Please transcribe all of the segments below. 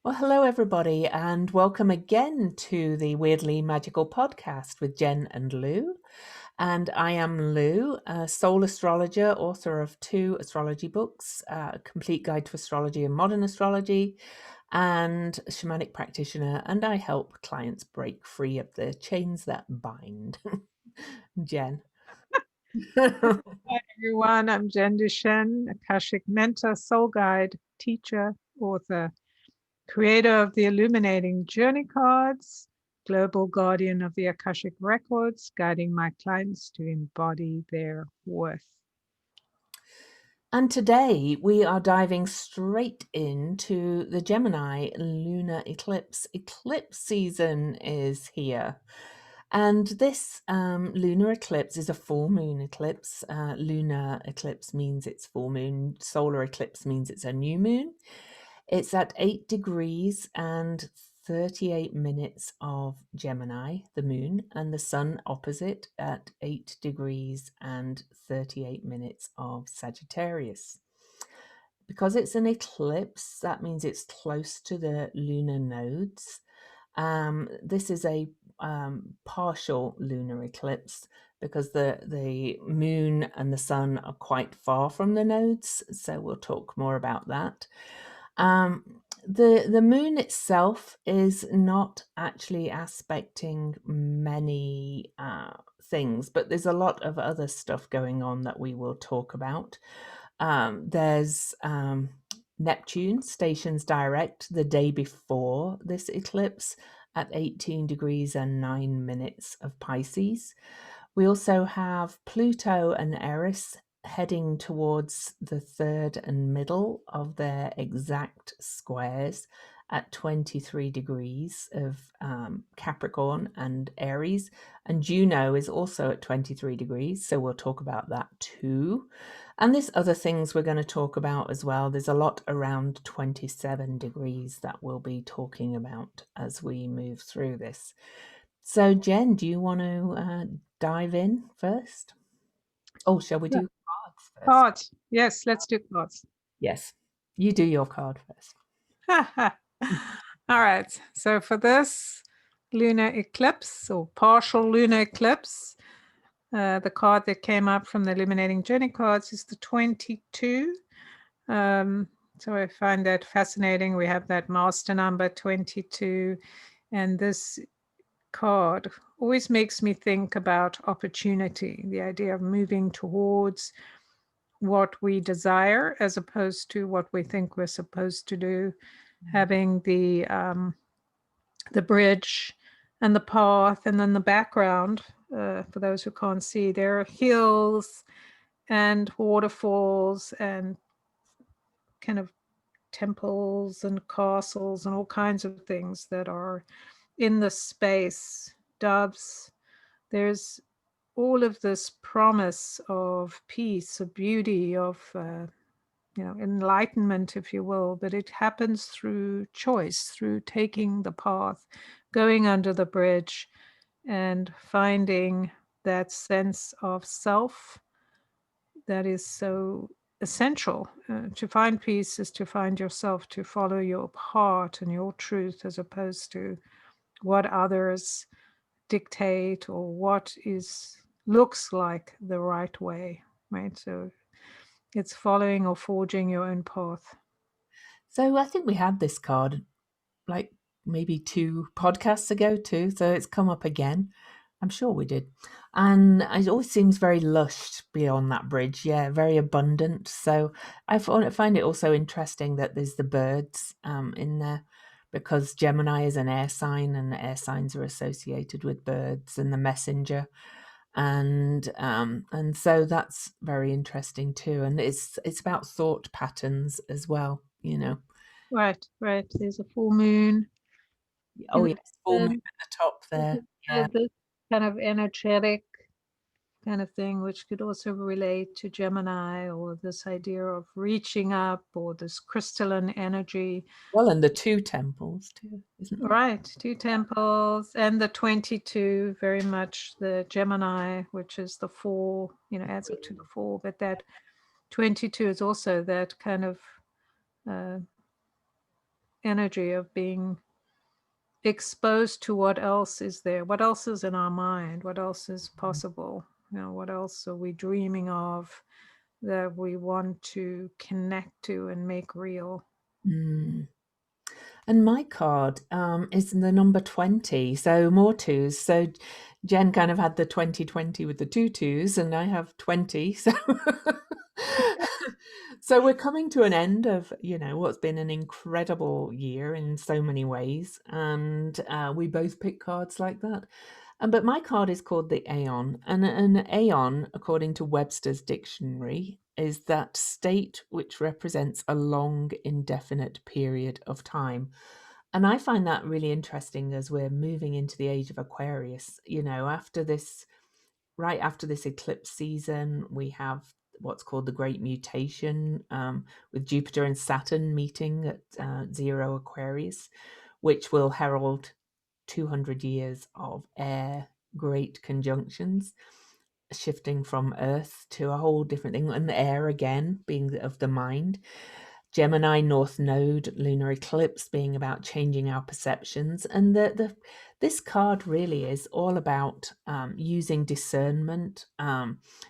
Well, hello, everybody, and welcome again to the Weirdly Magical podcast with Jen and Lou. And I am Lou, a soul astrologer, author of 2 astrology books, A Complete Guide to Astrology and Modern Astrology, and a shamanic practitioner, and I help clients break free of the chains that bind. Jen. Hi everyone, I'm Jen Duchen, Akashic mentor, soul guide, teacher, author, creator of the illuminating journey cards, global guardian of the Akashic records, guiding my clients to embody their worth. And today we are diving straight into the Gemini lunar eclipse. Eclipse season is here. And this lunar eclipse is a full moon eclipse. Lunar eclipse means it's full moon. Solar eclipse means it's a new moon. It's at 8 degrees and 38 minutes of Gemini, the moon, and the sun opposite at 8 degrees and 38 minutes of Sagittarius. Because it's an eclipse, that means it's close to the lunar nodes. This is a partial lunar eclipse because the moon and the sun are quite far from the nodes, so we'll talk more about that. The moon itself is not actually aspecting many things, but there's a lot of other stuff going on that we will talk about. There's Neptune stations direct the day before this eclipse at 18 degrees and 9 minutes of Pisces. We also have Pluto and Eris heading towards the third and middle of their exact squares at 23 degrees of Capricorn and Aries. And Juno is also at 23 degrees, so we'll talk about that too. And there's other things we're going to talk about as well. There's a lot around 27 degrees that we'll be talking about as we move through this. So, Jen, do you want to dive in first? Oh, shall we do cards first? Cards. Yes, let's do cards. Yes, you do your card first. All right. So for this lunar eclipse or partial lunar eclipse, the card that came up from the illuminating journey cards is the 22. So I find that fascinating. We have that master number 22, and this card always makes me think about opportunity, the idea of moving towards what we desire as opposed to what we think we're supposed to do, having the bridge and the path, and then the background. For those who can't see, there are hills and waterfalls and kind of temples and castles and all kinds of things that are in the space. Doves. There's all of this promise of peace, of beauty, of enlightenment, if you will, but it happens through choice, through taking the path, going under the bridge, and finding that sense of self that is so essential. To find peace is to find yourself, to follow your heart and your truth, as opposed to what others dictate or what looks like the right way, right? So it's following or forging your own path. So I think we had this card like maybe 2 podcasts ago too, so it's come up again. I'm sure we did. And it always seems very lush beyond that bridge. Yeah, very abundant. So I find it also interesting that there's the birds in there, because Gemini is an air sign and air signs are associated with birds and the messenger. And so that's very interesting too. And it's about thought patterns as well, you know. Right. There's a full moon. Oh yes, full moon at the top there. Yeah. This kind of energetic kind of thing, which could also relate to Gemini, or this idea of reaching up, or this crystalline energy. Well, and the 2 temples too, isn't it? Right, 2 temples, and the 22, very much the Gemini, which is the 4, adds up to the 4, but that 22 is also that kind of energy of being exposed to what else is there, what else is in our mind, what else is possible, what else are we dreaming of that we want to connect to and make real. Mm. And my card is the number 20, so more twos. So Jen kind of had the 2020 with the two twos, and I have 20. So so we're coming to an end of, what's been an incredible year in so many ways. And we both pick cards like that. But my card is called the Aeon. And an Aeon, according to Webster's dictionary, is that state which represents a long, indefinite period of time. And I find that really interesting as we're moving into the age of Aquarius. Right after this eclipse season, we have what's called the Great Mutation, with Jupiter and Saturn meeting at zero Aquarius, which will herald 200 years of air great conjunctions, shifting from Earth to a whole different thing, and the air again being of the mind. Gemini North Node, lunar eclipse being about changing our perceptions, and this card really is all about using discernment,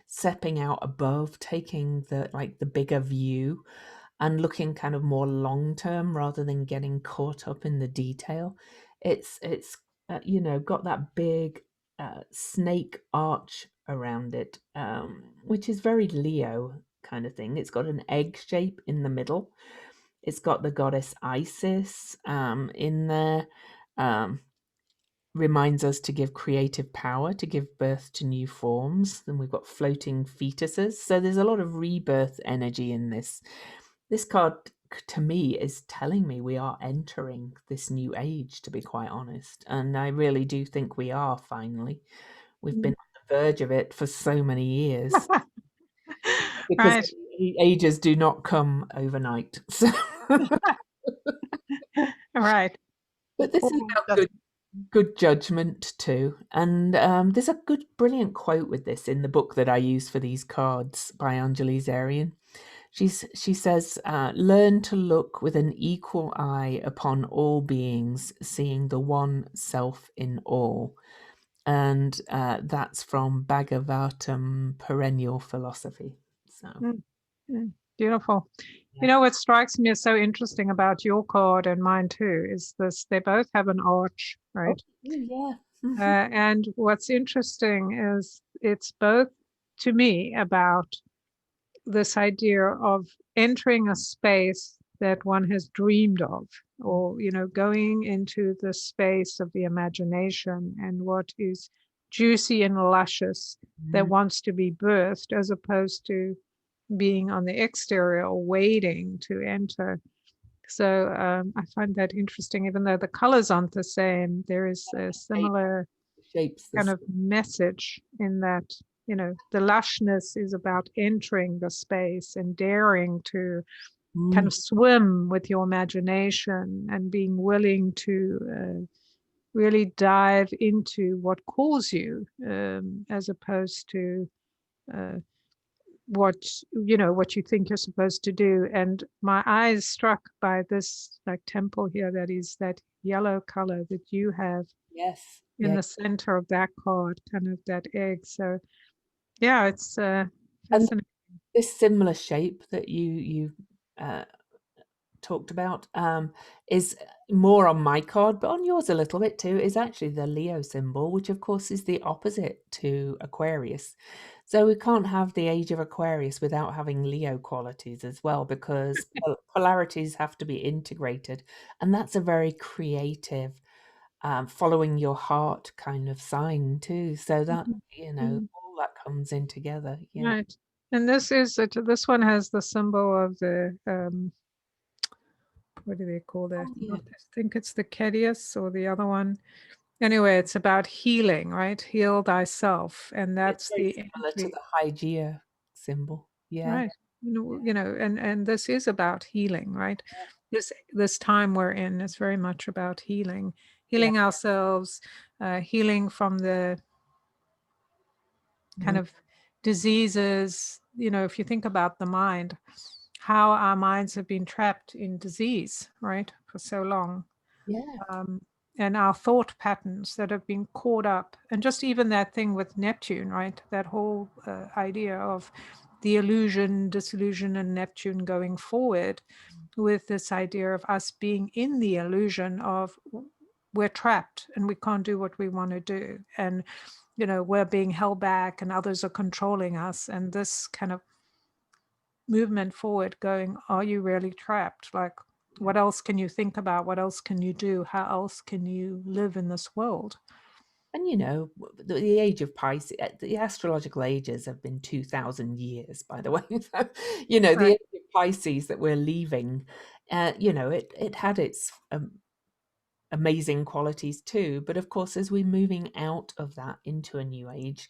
stepping out above, taking the bigger view, and looking kind of more long term rather than getting caught up in the detail. It's got that big snake arch around it, which is very Leo kind of thing. It's got an egg shape in the middle. It's got the goddess Isis in there. Um, Reminds us to give creative power, to give birth to new forms. Then we've got floating fetuses. So there's a lot of rebirth energy in this. This card, to me, is telling me we are entering this new age, to be quite honest. And I really do think we are finally. We've been Mm. on the verge of it for so many years because Right. ages do not come overnight. So, Right. but this is Or about just good judgment too. And there's a brilliant quote with this in the book that I use for these cards by Anjali Zarian. She says, "Learn to look with an equal eye upon all beings, seeing the one self in all." And that's from Bhagavatam Perennial Philosophy. So mm, beautiful. yeah. What strikes me as so interesting about your card and mine too is this: they both have an arch, Oh right? yeah. Mhm. And what's interesting is it's both, to me, about this idea of entering a space that one has dreamed of, or going into the space of the imagination and what is juicy and luscious that Mm. wants to be birthed, as opposed to being on the exterior or waiting to enter. So I find that interesting. Even though the colors aren't the same, there is a Shape similar shapes kind this. of message in that, the lushness is about entering the space and daring to kind Mm. of swim with your imagination and being willing to really dive into what calls you, as opposed to uh, what you think you're supposed to do. And my eye is struck by this like temple here, that is that yellow color that you have Yes. in Yeah. the center of that card, kind of that egg. So yeah, it's And fascinating. this similar shape that you uh, talked about is more on my card, but on yours a little bit too, is actually the Leo symbol, which of course is the opposite to Aquarius. So we can't have the age of Aquarius without having Leo qualities as well, because polarities have to be integrated. And that's a very creative, following your heart kind of sign too. So that, Mhm. Mm, all that comes in together. Yeah. right. And this one has the symbol of the what do they call that? Oh, yeah. Not, I think it's the Cadius or the other one. Anyway, it's about healing, right? Heal thyself, and It's that's very the similar to energy, the Hygeia symbol. Yeah. right? And this is about healing, right? This time we're in is very much about healing, Yeah. healing ourselves, healing from the kind Mm, of diseases. If you think about the mind, how our minds have been trapped in disease, right, for so long. Yeah. Um, and our thought patterns that have been caught up. And just even that thing with Neptune, right? That whole idea of the illusion, disillusion, and Neptune going forward with this idea of us being in the illusion of we're trapped and we can't do what we want to do. And, we're being held back and others are controlling us. And this kind of movement forward going, are you really trapped? Like, Yeah. what else can you think about? What else can you do? How else can you live in this world? And the age of Pisces, the astrological ages have been 2000 years, by the way. So, the Right. age of Pisces that we're leaving, it had its amazing qualities too. But of course, as we're moving out of that into a new age,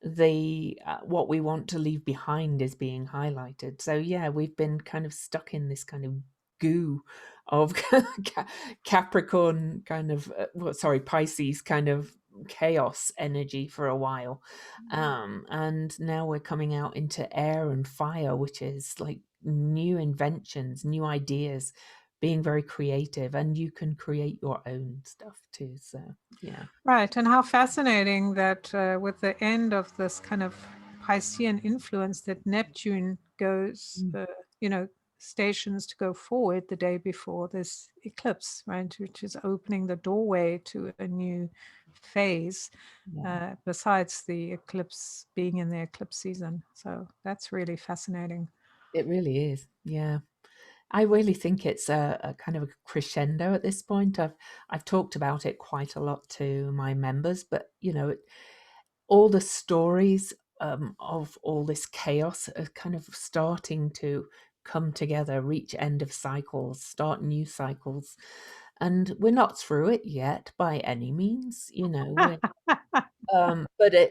the what we want to leave behind is being highlighted. So yeah, we've been kind of stuck in this kind of goo of Capricorn kind of, sorry, Pisces kind of chaos energy for a while, and now we're coming out into air and fire, which is like new inventions, new ideas, being very creative, and you can create your own stuff too. So yeah. Right. And how fascinating that with the end of this kind of Piscean influence, that Neptune goes, Mm. stations to go forward the day before this eclipse, right, which is opening the doorway to a new phase, Yeah. besides the eclipse being in the eclipse season. So that's really fascinating. It really is. Yeah. I really think it's a kind of a crescendo at this point. I've talked about it quite a lot to my members, but all the stories of all this chaos are kind of starting to come together, reach end of cycles, start new cycles, and we're not through it yet by any means.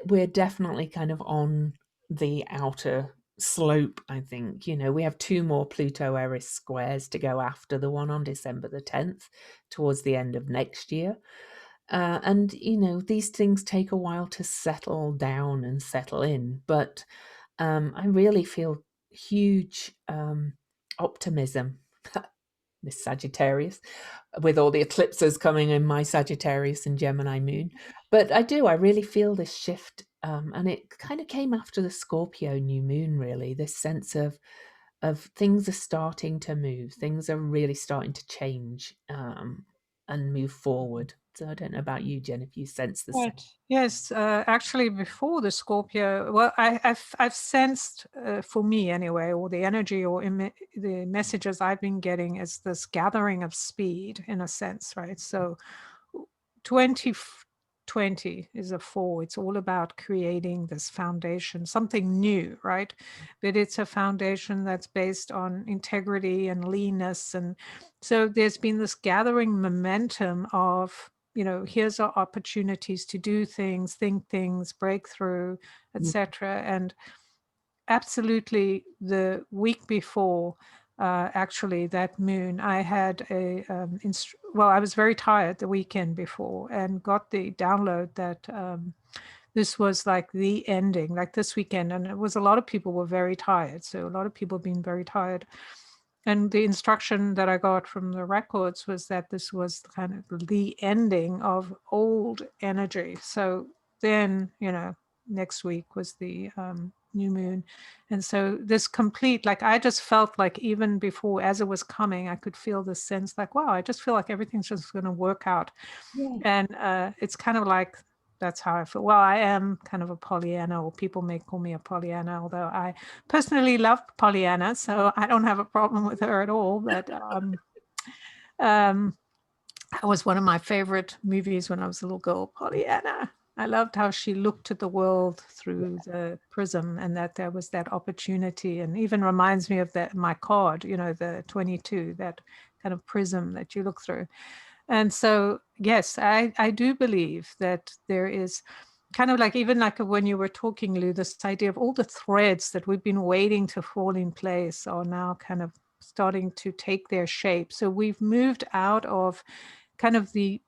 We're definitely kind of on the outer slope, I think. We have two more Pluto Eris squares to go after the one on December the 10th, towards the end of next year. And, these things take a while to settle down and settle in. But I really feel huge optimism, this Sagittarius, with all the eclipses coming in my Sagittarius and Gemini moon. But I really feel this shift. And it kind of came after the Scorpio new moon, really, this sense of things are starting to move, things are really starting to change, and move forward. So I don't know about you, Jen, if you sense the same. Right. Yes. Actually, before the Scorpio, well, I've sensed, for me anyway, or the energy or the messages I've been getting is this gathering of speed in a sense, right? So 2020 is a 4. It's all about creating this foundation, something new, right? But it's a foundation that's based on integrity and leanness. And so there's been this gathering momentum of, here's our opportunities to do things, think things, break through, Mm. etc. And absolutely, the week before, actually, that moon, I had I was very tired the weekend before and got the download that this was like the ending, like this weekend. And it was a lot of people were very tired. So a lot of people being very tired. And the instruction that I got from the records was that this was kind of the ending of old energy. So then, next week was the new moon. And so this complete, like, I just felt like even before, as it was coming, I could feel this sense like, wow, I just feel like everything's just going to work out. Yeah. And it's kind of like, that's how I feel. Well, I am kind of a Pollyanna, or people may call me a Pollyanna, although I personally love Pollyanna, so I don't have a problem with her at all. But um, that was one of my favorite movies when I was a little girl, Pollyanna. I loved how she looked at the world through the prism, and that there was that opportunity, and even reminds me of that my card, the 22, that kind of prism that you look through. And so, yes, I do believe that there is kind of like, even like when you were talking, Lou, this idea of all the threads that we've been waiting to fall in place are now kind of starting to take their shape. So we've moved out of kind of the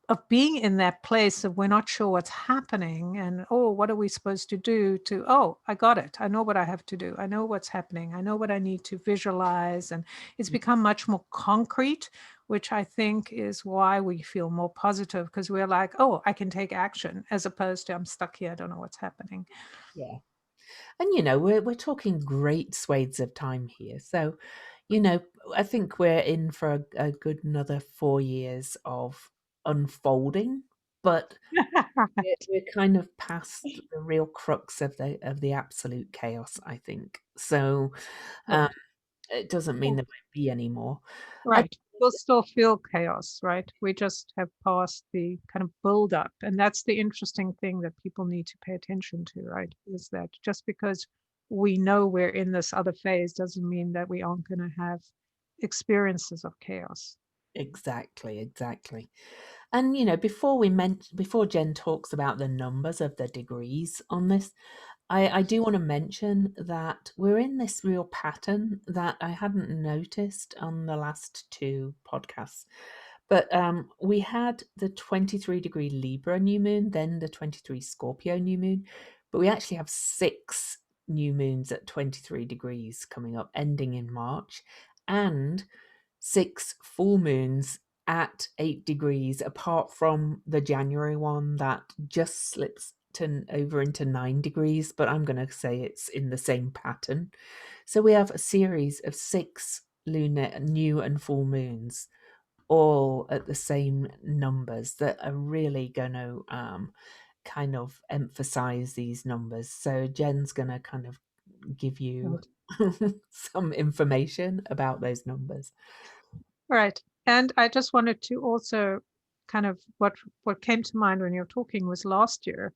of being in that place of we're not sure what's happening, and oh, what are we supposed to do, to oh, I got it, I know what I have to do, I know what's happening, I know what I need to visualize, and it's become much more concrete, which I think is why we feel more positive, because we're like, oh, I can take action, as opposed to I'm stuck here, I don't know what's happening. Yeah. And we're talking great swathes of time here. So, I think we're in for a good another 4 years of unfolding, but we're kind of past the real crux of the absolute chaos, I think. So, um, Right. it doesn't mean there won't be any more. And Right. We'll still feel chaos, right? We just have passed the kind of build up. And that's the interesting thing that people need to pay attention to, right? Is that just because we know we're in this other phase doesn't mean that we aren't going to have experiences of chaos. exactly, exactly. And before Jen talks about the numbers of the degrees on this, I do want to mention that we're in this real pattern that I hadn't noticed on the last two podcasts. But we had the 23-degree Libra new moon, then the 23 Scorpio new moon, but we actually have six new moons at 23 degrees coming up, ending in March, and six full moons at 8 degrees, apart from the January one that just slips over into 9 degrees, but I'm going to say it's in the same pattern. So we have a series of six lunar new and full moons, all at the same numbers that are really going to kind of emphasize these numbers. So Jen's going to kind of give you Right. some information about those numbers. Right. And I just wanted to also kind of what came to mind when you were talking was last year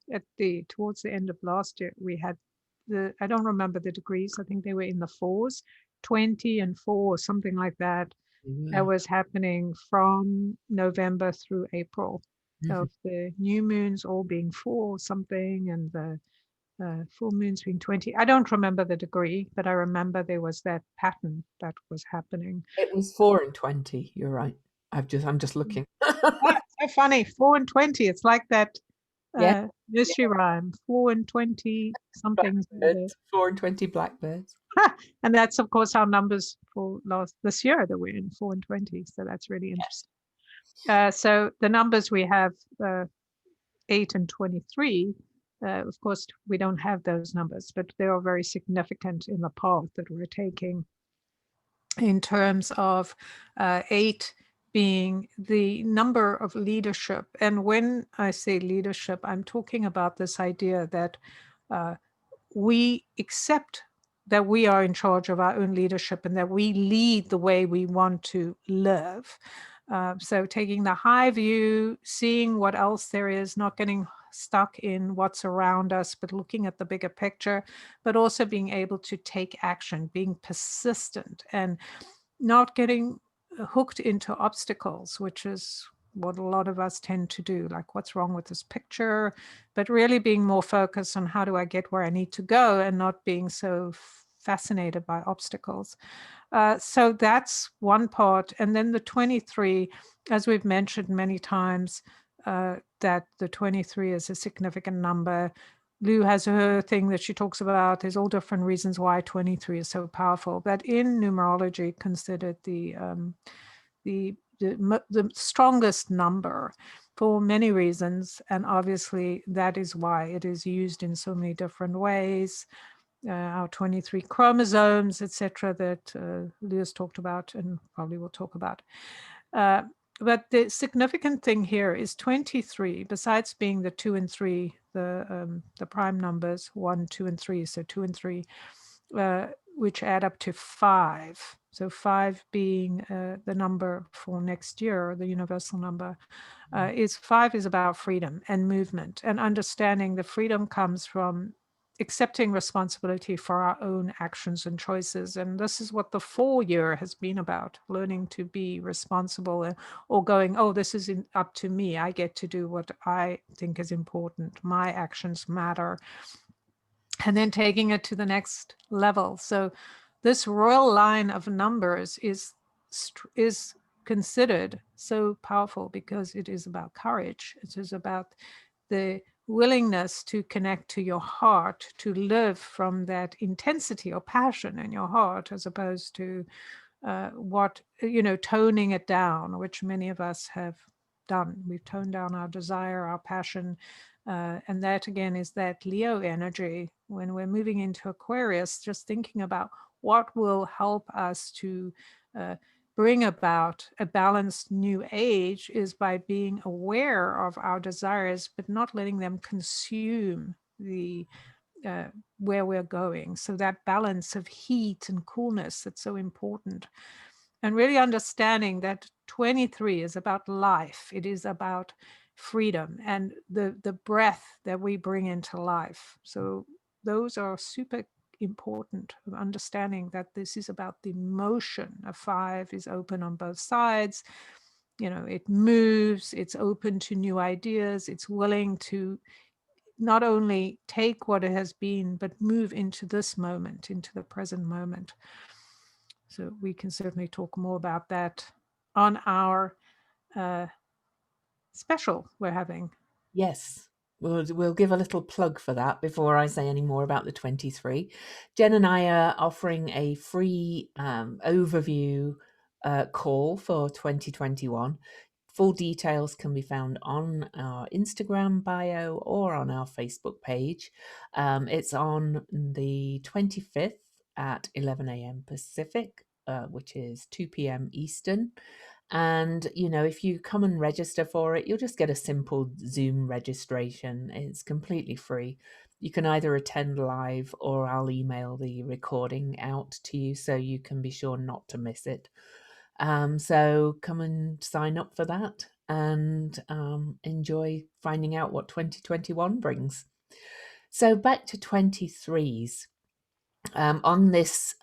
towards the end of last year, we had I don't remember the degrees. I think they were in the fours, 20 and 4, something like that. We That were. was happening from November through April, Mhm. of the new moons all being 4 something, and the full moons being 20. I don't remember the degree, but I remember there was that pattern that was happening. It was 4 and 20. You're right. I'm just looking. Ah, so funny. 4 and 20. It's like that Yeah, nursery rhyme. 4 and 20 somethings. blackbirds. 4 and 20 blackbirds. And that's of course our numbers for this year that we're in, 4 and 20. So that's really interesting. So the numbers we have, 8 and 23, of course, we don't have those numbers, but they are very significant in the path that we're taking, in terms of 8 being the number of leadership. And when I say leadership, I'm talking about this idea that uh, we accept that we are in charge of our own leadership and that we lead the way we want to live. So taking the high view, seeing what else there is, not getting stuck in what's around us, but looking at the bigger picture, but also being able to take action, being persistent, and not getting hooked into obstacles, which is what a lot of us tend to do. Like, what's wrong with this picture? But really being more focused on how do I get where I need to go, and not being so fascinated by obstacles. So that's one part. And then the 23, as we've mentioned many times, that the 23 is a significant number. Lou has her thing that she talks about. There's all different reasons why 23 is so powerful, but in numerology, considered the strongest number for many reasons, and obviously that is why it is used in so many different ways. Our 23 chromosomes, etc., that Lou has talked about and probably will talk about. Uh, but the significant thing here is 23, besides being the 2 and 3, the prime numbers, 1, 2, and 3, so 2 and 3, which add up to 5. So 5 being the number for next year, the universal number, is 5 is about freedom and movement, and understanding the freedom comes from accepting responsibility for our own actions and choices. And this is what the 4 year has been about, learning to be responsible, or going, oh, this is up to me. I get to do what I think is important. My actions matter. And then taking it to the next level. So this royal line of numbers is considered so powerful because it is about courage. It is about the willingness to connect to your heart, to live from that intensity or passion in your heart, as opposed to toning it down, which many of us have done. We've toned down our desire, our passion. And that again is that Leo energy. When we're moving into Aquarius, just thinking about what will help us to uh, bring about a balanced new age is by being aware of our desires, but not letting them consume the uh, where we're going. So that balance of heat and coolness that's so important. And really understanding that 23 is about life. It is about freedom and the breath that we bring into life. So those are super important of understanding that this is about the motion. A 5 is open on both sides. It moves, it's open to new ideas, it's willing to not only take what it has been, but move into this moment, into the present moment. So we can certainly talk more about that on our uh, special we're having. Yes. We'll give a little plug for that before I say any more about the 23. Jen and I are offering a free overview call for 2021. Full details can be found on our Instagram bio or on our Facebook page. It's on the 25th at 11 a.m. Pacific, which is 2 p.m. Eastern. And, if you come and register for it, you'll just get a simple Zoom registration. It's completely free. You can either attend live or I'll email the recording out to you so you can be sure not to miss it. So come and sign up for that and enjoy finding out what 2021 brings. So back to 23s. On this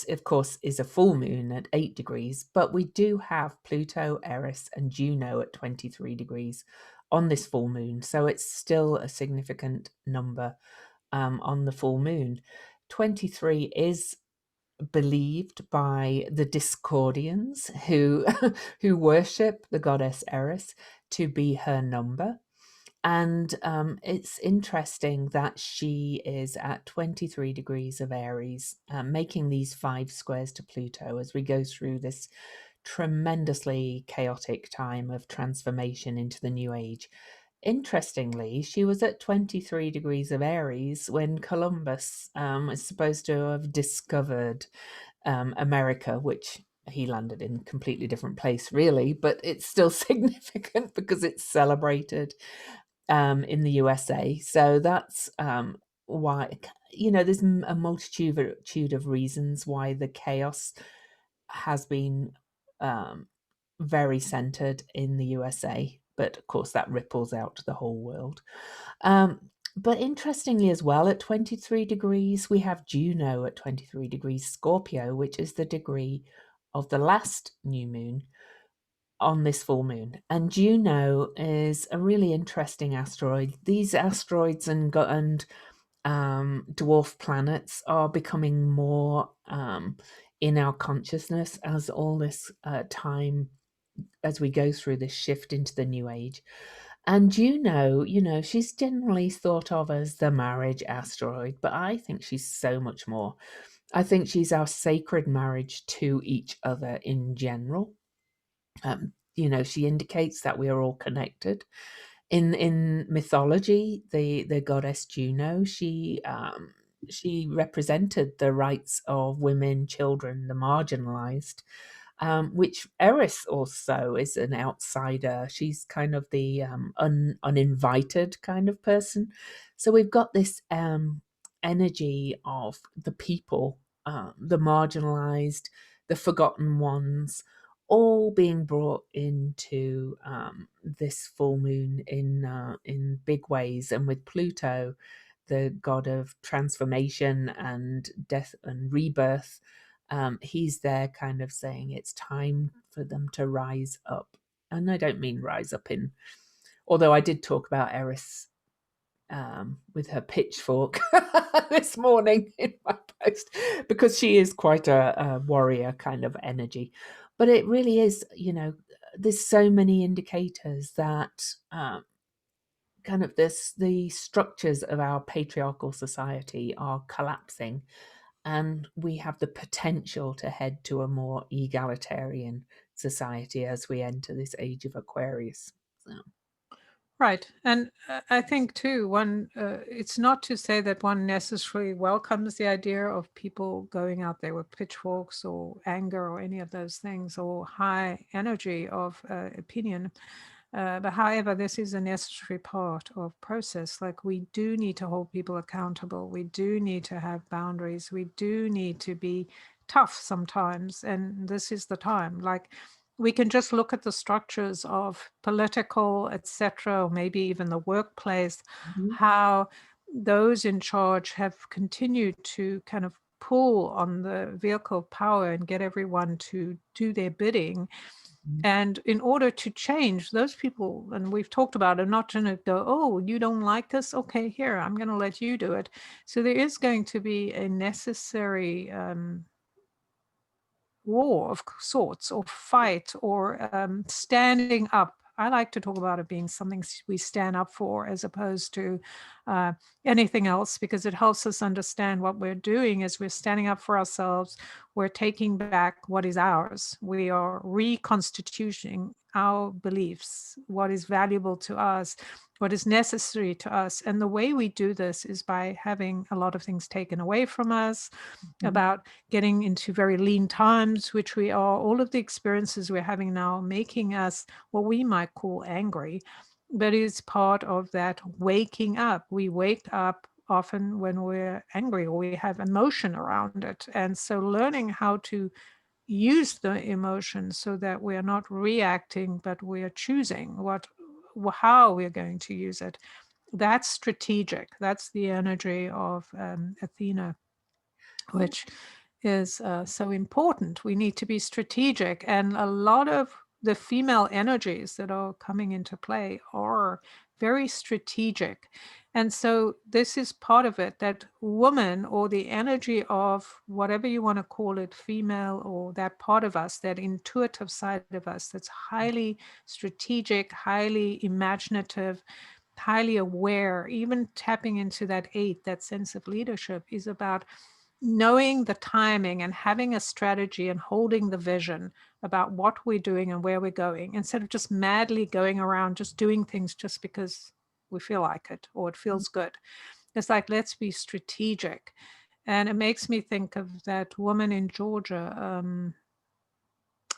of course is a full moon at 8 degrees, but we do have Pluto, Eris, and Juno at 23 degrees on this full moon, so it's still a significant number on the full moon. 23 is believed by the Discordians who who worship the goddess Eris to be her number. And it's interesting that she is at 23 degrees of Aries, making these 5 squares to Pluto as we go through this tremendously chaotic time of transformation into the new age. Interestingly, she was at 23 degrees of Aries when Columbus is supposed to have discovered America, which he landed in a completely different place, really, but it's still significant because it's celebrated in the USA. So that's why, there's a multitude of reasons why the chaos has been very centered in the USA. But of course, that ripples out to the whole world. But interestingly, as well, at 23 degrees, we have Juno at 23 degrees Scorpio, which is the degree of the last new moon on this full moon. And Juno is a really interesting asteroid. These asteroids and dwarf planets are becoming more in our consciousness as all this time, as we go through this shift into the new age. And Juno, she's generally thought of as the marriage asteroid, but I think she's so much more. I think she's our sacred marriage to each other in general. She indicates that we are all connected. In mythology, the goddess Juno, she represented the rights of women, children, the marginalized, which Eris also is an outsider. She's kind of the uninvited kind of person. So we've got this energy of the people, the marginalized, the forgotten ones, all being brought into this full moon in big ways, and with Pluto, the god of transformation and death and rebirth, he's there kind of saying it's time for them to rise up. And I don't mean rise up in, although I did talk about Eris with her pitchfork this morning in my post, because she is quite a warrior kind of energy. But it really is, there's so many indicators that kind of the structures of our patriarchal society are collapsing, and we have the potential to head to a more egalitarian society as we enter this age of Aquarius. So, Right. And I think too, it's not to say that one necessarily welcomes the idea of people going out there with pitchforks or anger or any of those things or high energy of opinion. But however, this is a necessary part of process. Like, we do need to hold people accountable. We do need to have boundaries. We do need to be tough sometimes. And this is the time. Like, we can just look at the structures of political, etc., or maybe even the workplace, mhm, how those in charge have continued to kind of pull on the vehicle of power and get everyone to do their bidding. mhm, And in order to change, those people, and we've talked about it, not going to go, oh, you don't like this? Okay, here, I'm going to let you do it. So there is going to be a necessary war of sorts, or fight, or standing up. I like to talk about it being something we stand up for as opposed to uh, anything else, because it helps us understand what we're doing is we're standing up for ourselves. We're taking back what is ours. We are reconstituting our beliefs, what is valuable to us, what is necessary to us. And the way we do this is by having a lot of things taken away from us, mhm, about getting into very lean times, which we are, all of the experiences we're having now making us what we might call angry, but it's part of that waking up. We wake up often when we're angry or we have emotion around it. And so learning how to use the emotion so that we're not reacting, but we're choosing how we're going to use it. That's strategic. That's the energy of Athena, which is so important. We need to be strategic. And a lot of the female energies that are coming into play are very strategic. And so this is part of it, that woman, or the energy of whatever you want to call it, female, or that part of us, that intuitive side of us that's highly strategic, highly imaginative, highly aware, even tapping into that eight, that sense of leadership, is about knowing the timing and having a strategy and holding the vision about what we're doing and where we're going, instead of just madly going around just doing things just because we feel like it or it mhm. feels good. It's like, let's be strategic. And it makes me think of that woman in Georgia,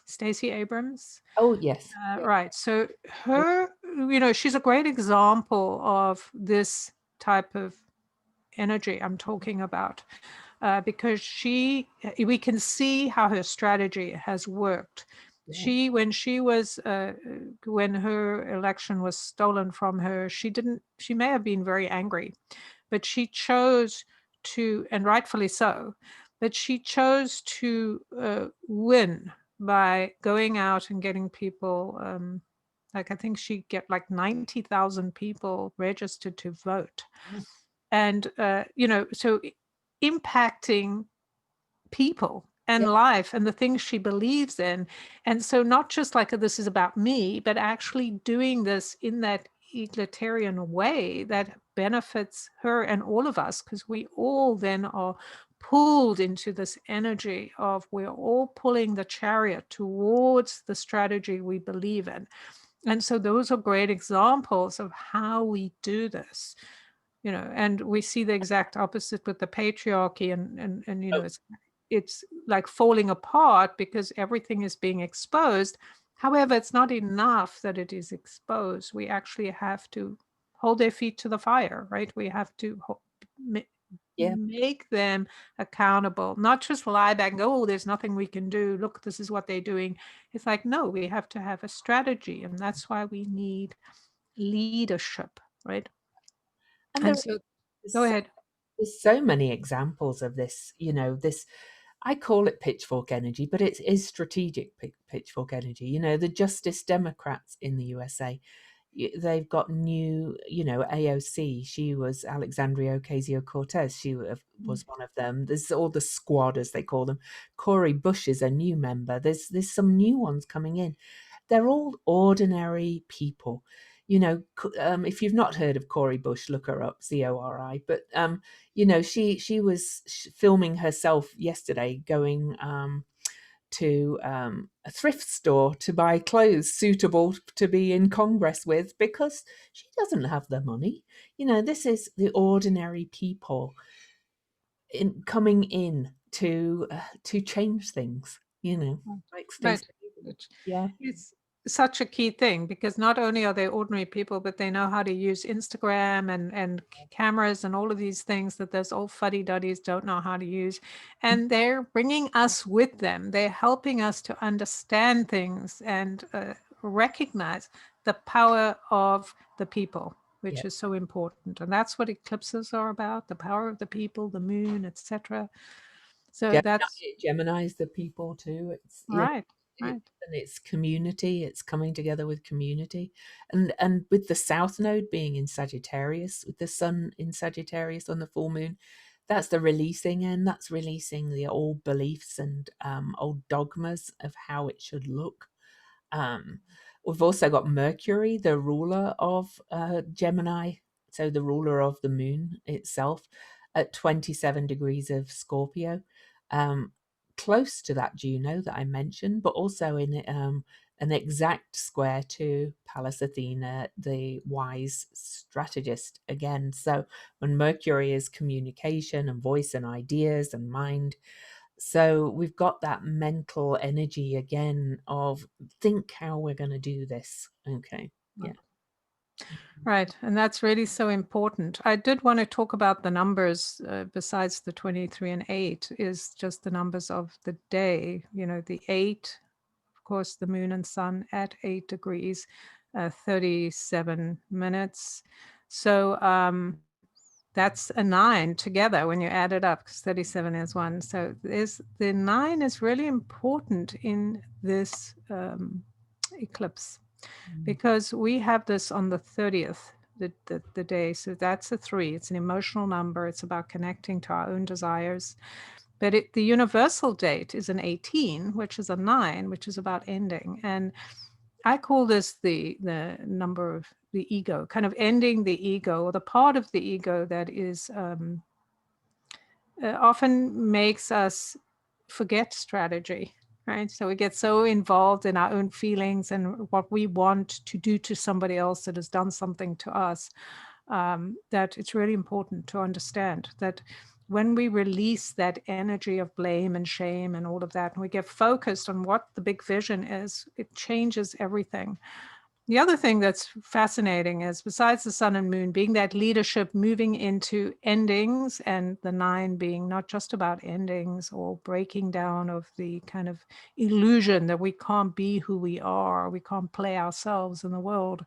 Stacey Abrams. Oh, yes. Yeah. Right. So Yeah. her, she's a great example of this type of energy I'm talking about, because we can see how her strategy has worked. Yeah. When her election was stolen from her, she may have been very angry, but she chose to, and rightfully so, but she chose to win by going out and getting people. Like, I think she get like 90,000 people registered to vote, Wow. and so impacting people and Yeah. life and the things she believes in. And so not just like, this is about me, but actually doing this in that egalitarian way that benefits her and all of us, because we all then are pulled into this energy of, we're all pulling the chariot towards the strategy we believe in. And so those are great examples of how we do this. And we see the exact opposite with the patriarchy, and Oh, it's like falling apart because everything is being exposed. However, it's not enough that it is exposed. We actually have to hold their feet to the fire, right? We have to yeah. make them accountable, not just lie back and go, oh, there's nothing we can do. Look, this is what they're doing. It's like, no, we have to have a strategy. And that's why we need leadership, right? And And so, go is ahead. there's so many examples of this, this, I call it pitchfork energy, but it is strategic pitchfork energy. The Justice Democrats in the USA, they've got new, AOC. She was Alexandria Ocasio-Cortez. She was one of them. There's all the squad, as they call them. Cori Bush is a new member. There's some new ones coming in. They're all ordinary people. If you've not heard of Cori Bush, look her up, Cori. But she was filming herself yesterday going to a thrift store to buy clothes suitable to be in Congress with, because she doesn't have the money. This is the ordinary people coming in to change things. Like Right. Stacey. Which Yeah, is such a key thing, because not only are they ordinary people, but they know how to use Instagram and cameras and all of these things that those old fuddy-duddies don't know how to use. And they're bringing us with them. They're helping us to understand things and recognize the power of the people, yeah. which is so important. And that's what eclipses are about, the power of the people, the moon, etc. So that's Gemini is the people too. It's right, it, right. and it's community. It's coming together with community, and with the South Node being in Sagittarius, with the Sun in Sagittarius on the full moon, that's the releasing, and that's releasing the old beliefs and old dogmas of how it should look. Um, we've also got Mercury, the ruler of Gemini, so the ruler of the moon itself, at 27 degrees of Scorpio, um, close to that Juno that I mentioned, but also in an exact square to Pallas Athena, the wise strategist again. So when Mercury is communication and voice and ideas and mind, so we've got that mental energy again of think how we're going to do this. Okay. Yeah. Right, and that's really so important. I did want to talk about the numbers, besides the 23 and 8, is just the numbers of the day. The 8, of course, the moon and sun at 8 degrees, 37 minutes. So that's a 9 together when you add it up, because 37 is 1. So the 9 is really important in this eclipse, because we have this on the 30th, the day. So that's a 3. It's an emotional number. It's about connecting to our own desires. But the universal date is an 18, which is a 9, which is about ending. And I call this the number of the ego, kind of ending the ego, or the part of the ego that is often makes us forget strategy, right? So we get so involved in our own feelings and what we want to do to somebody else that has done something to us, that it's really important to understand that when we release that energy of blame and shame and all of that, and we get focused on what the big vision is, it changes everything. The other thing that's fascinating is, besides the sun and moon being that leadership moving into endings, and the 9 being not just about endings or breaking down of the kind of illusion that we can't be who we are, we can't play ourselves in the world,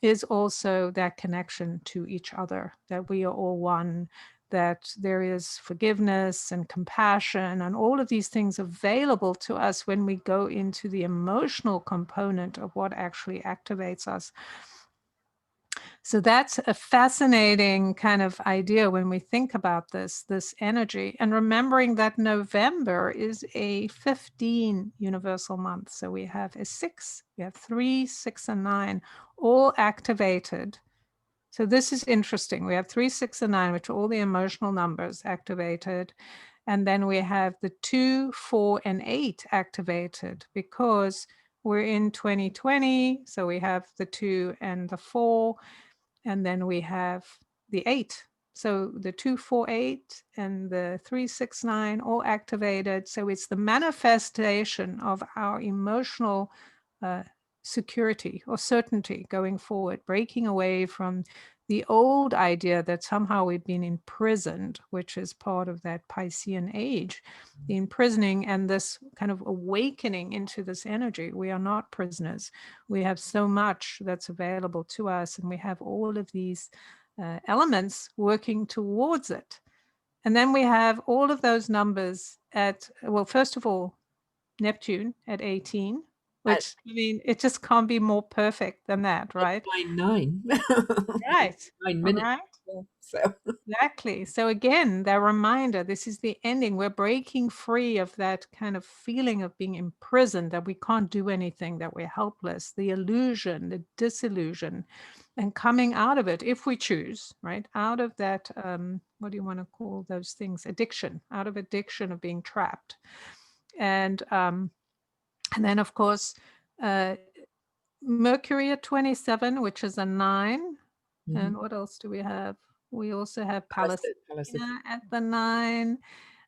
is also that connection to each other, that we are all one, that there is forgiveness and compassion and all of these things available to us when we go into the emotional component of what actually activates us. So that's a fascinating kind of idea when we think about this energy, and remembering that November is a 15 universal month. So we have a 6, we have 3, 6, and 9 all activated. So this is interesting. We have 3, 6, and 9, which are all the emotional numbers activated. And then we have the 2, 4, and 8 activated, because we're in 2020. So we have the 2 and the 4, and then we have the 8. So the 2, 4, 8 and the 3, 6, 9 all activated. So it's the manifestation of our emotional security or certainty going forward, breaking away from the old idea that somehow we've been imprisoned, which is part of that Piscean age, the imprisoning and this kind of awakening into this energy. We are not prisoners. We have so much that's available to us, and we have all of these elements working towards it. And then we have all of those numbers at, well, first of all, Neptune at 18, At which, I mean, it just can't be more perfect than that, right? 9:09. Right. 9 All minutes. right. Yeah, so Exactly. So again, that reminder, this is the ending. We're breaking free of that kind of feeling of being imprisoned, that we can't do anything, that we're helpless, the illusion, the disillusion, and coming out of it, if we choose, right? Out of that, what do you want to call those things? Addiction, out of addiction of being trapped. And then of course, uh, Mercury at 27, which is a 9. mhm. And what else do we have? We also have Palace of Palestina at the 9,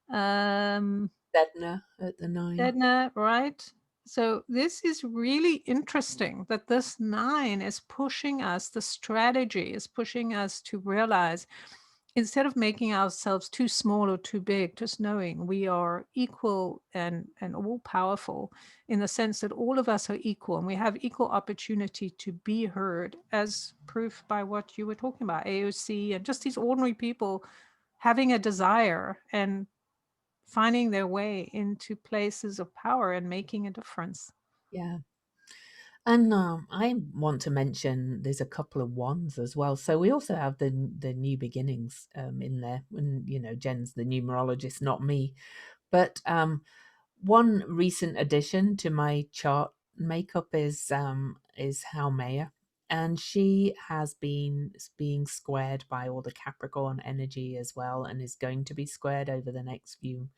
um, Sedna at the 9. Edna, right? So this is really interesting that this 9 is pushing us, the strategy is pushing us to realize, instead of making ourselves too small or too big, just knowing we are equal and all powerful, in the sense that all of us are equal and we have equal opportunity to be heard, as proof by what you were talking about, AOC, and just these ordinary people having a desire and finding their way into places of power and making a difference. Yeah. And, I want to mention there's a couple of ones as well. So we also have the new beginnings, in there, and, Jen's the numerologist, not me. But, one recent addition to my chart makeup is Haumea, and she has been being squared by all the Capricorn energy as well, and is going to be squared over the next few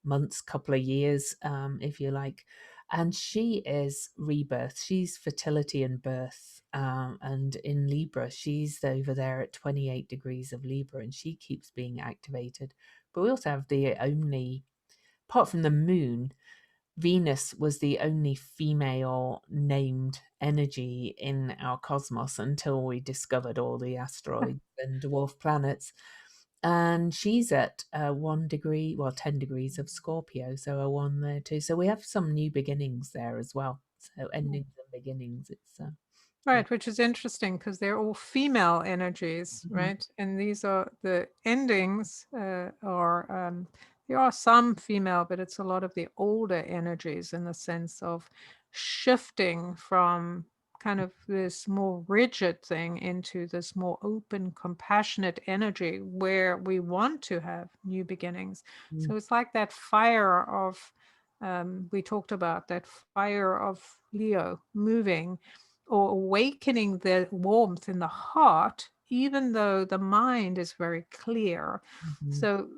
months, couple of years, if you like. And she is rebirth. She's fertility and birth. And in Libra, she's over there at 28 degrees of Libra, and she keeps being activated. But we also have the only, apart from the moon, Venus was the only female named energy in our cosmos until we discovered all the asteroids and dwarf planets. And she's at 1 degree, well, 10 degrees of Scorpio, so a one there too. So we have some new beginnings there as well. So endings and beginnings. It's yeah. Right, which is interesting because they're all female energies, Mhm. right? And these are the endings, there are some female, but it's a lot of the older energies, in the sense of shifting from kind of this more rigid thing into this more open, compassionate energy where we want to have new beginnings. Mm, So it's like that fire of, we talked about that fire of Leo moving, or awakening the warmth in the heart, even though the mind is very clear. mhm. So,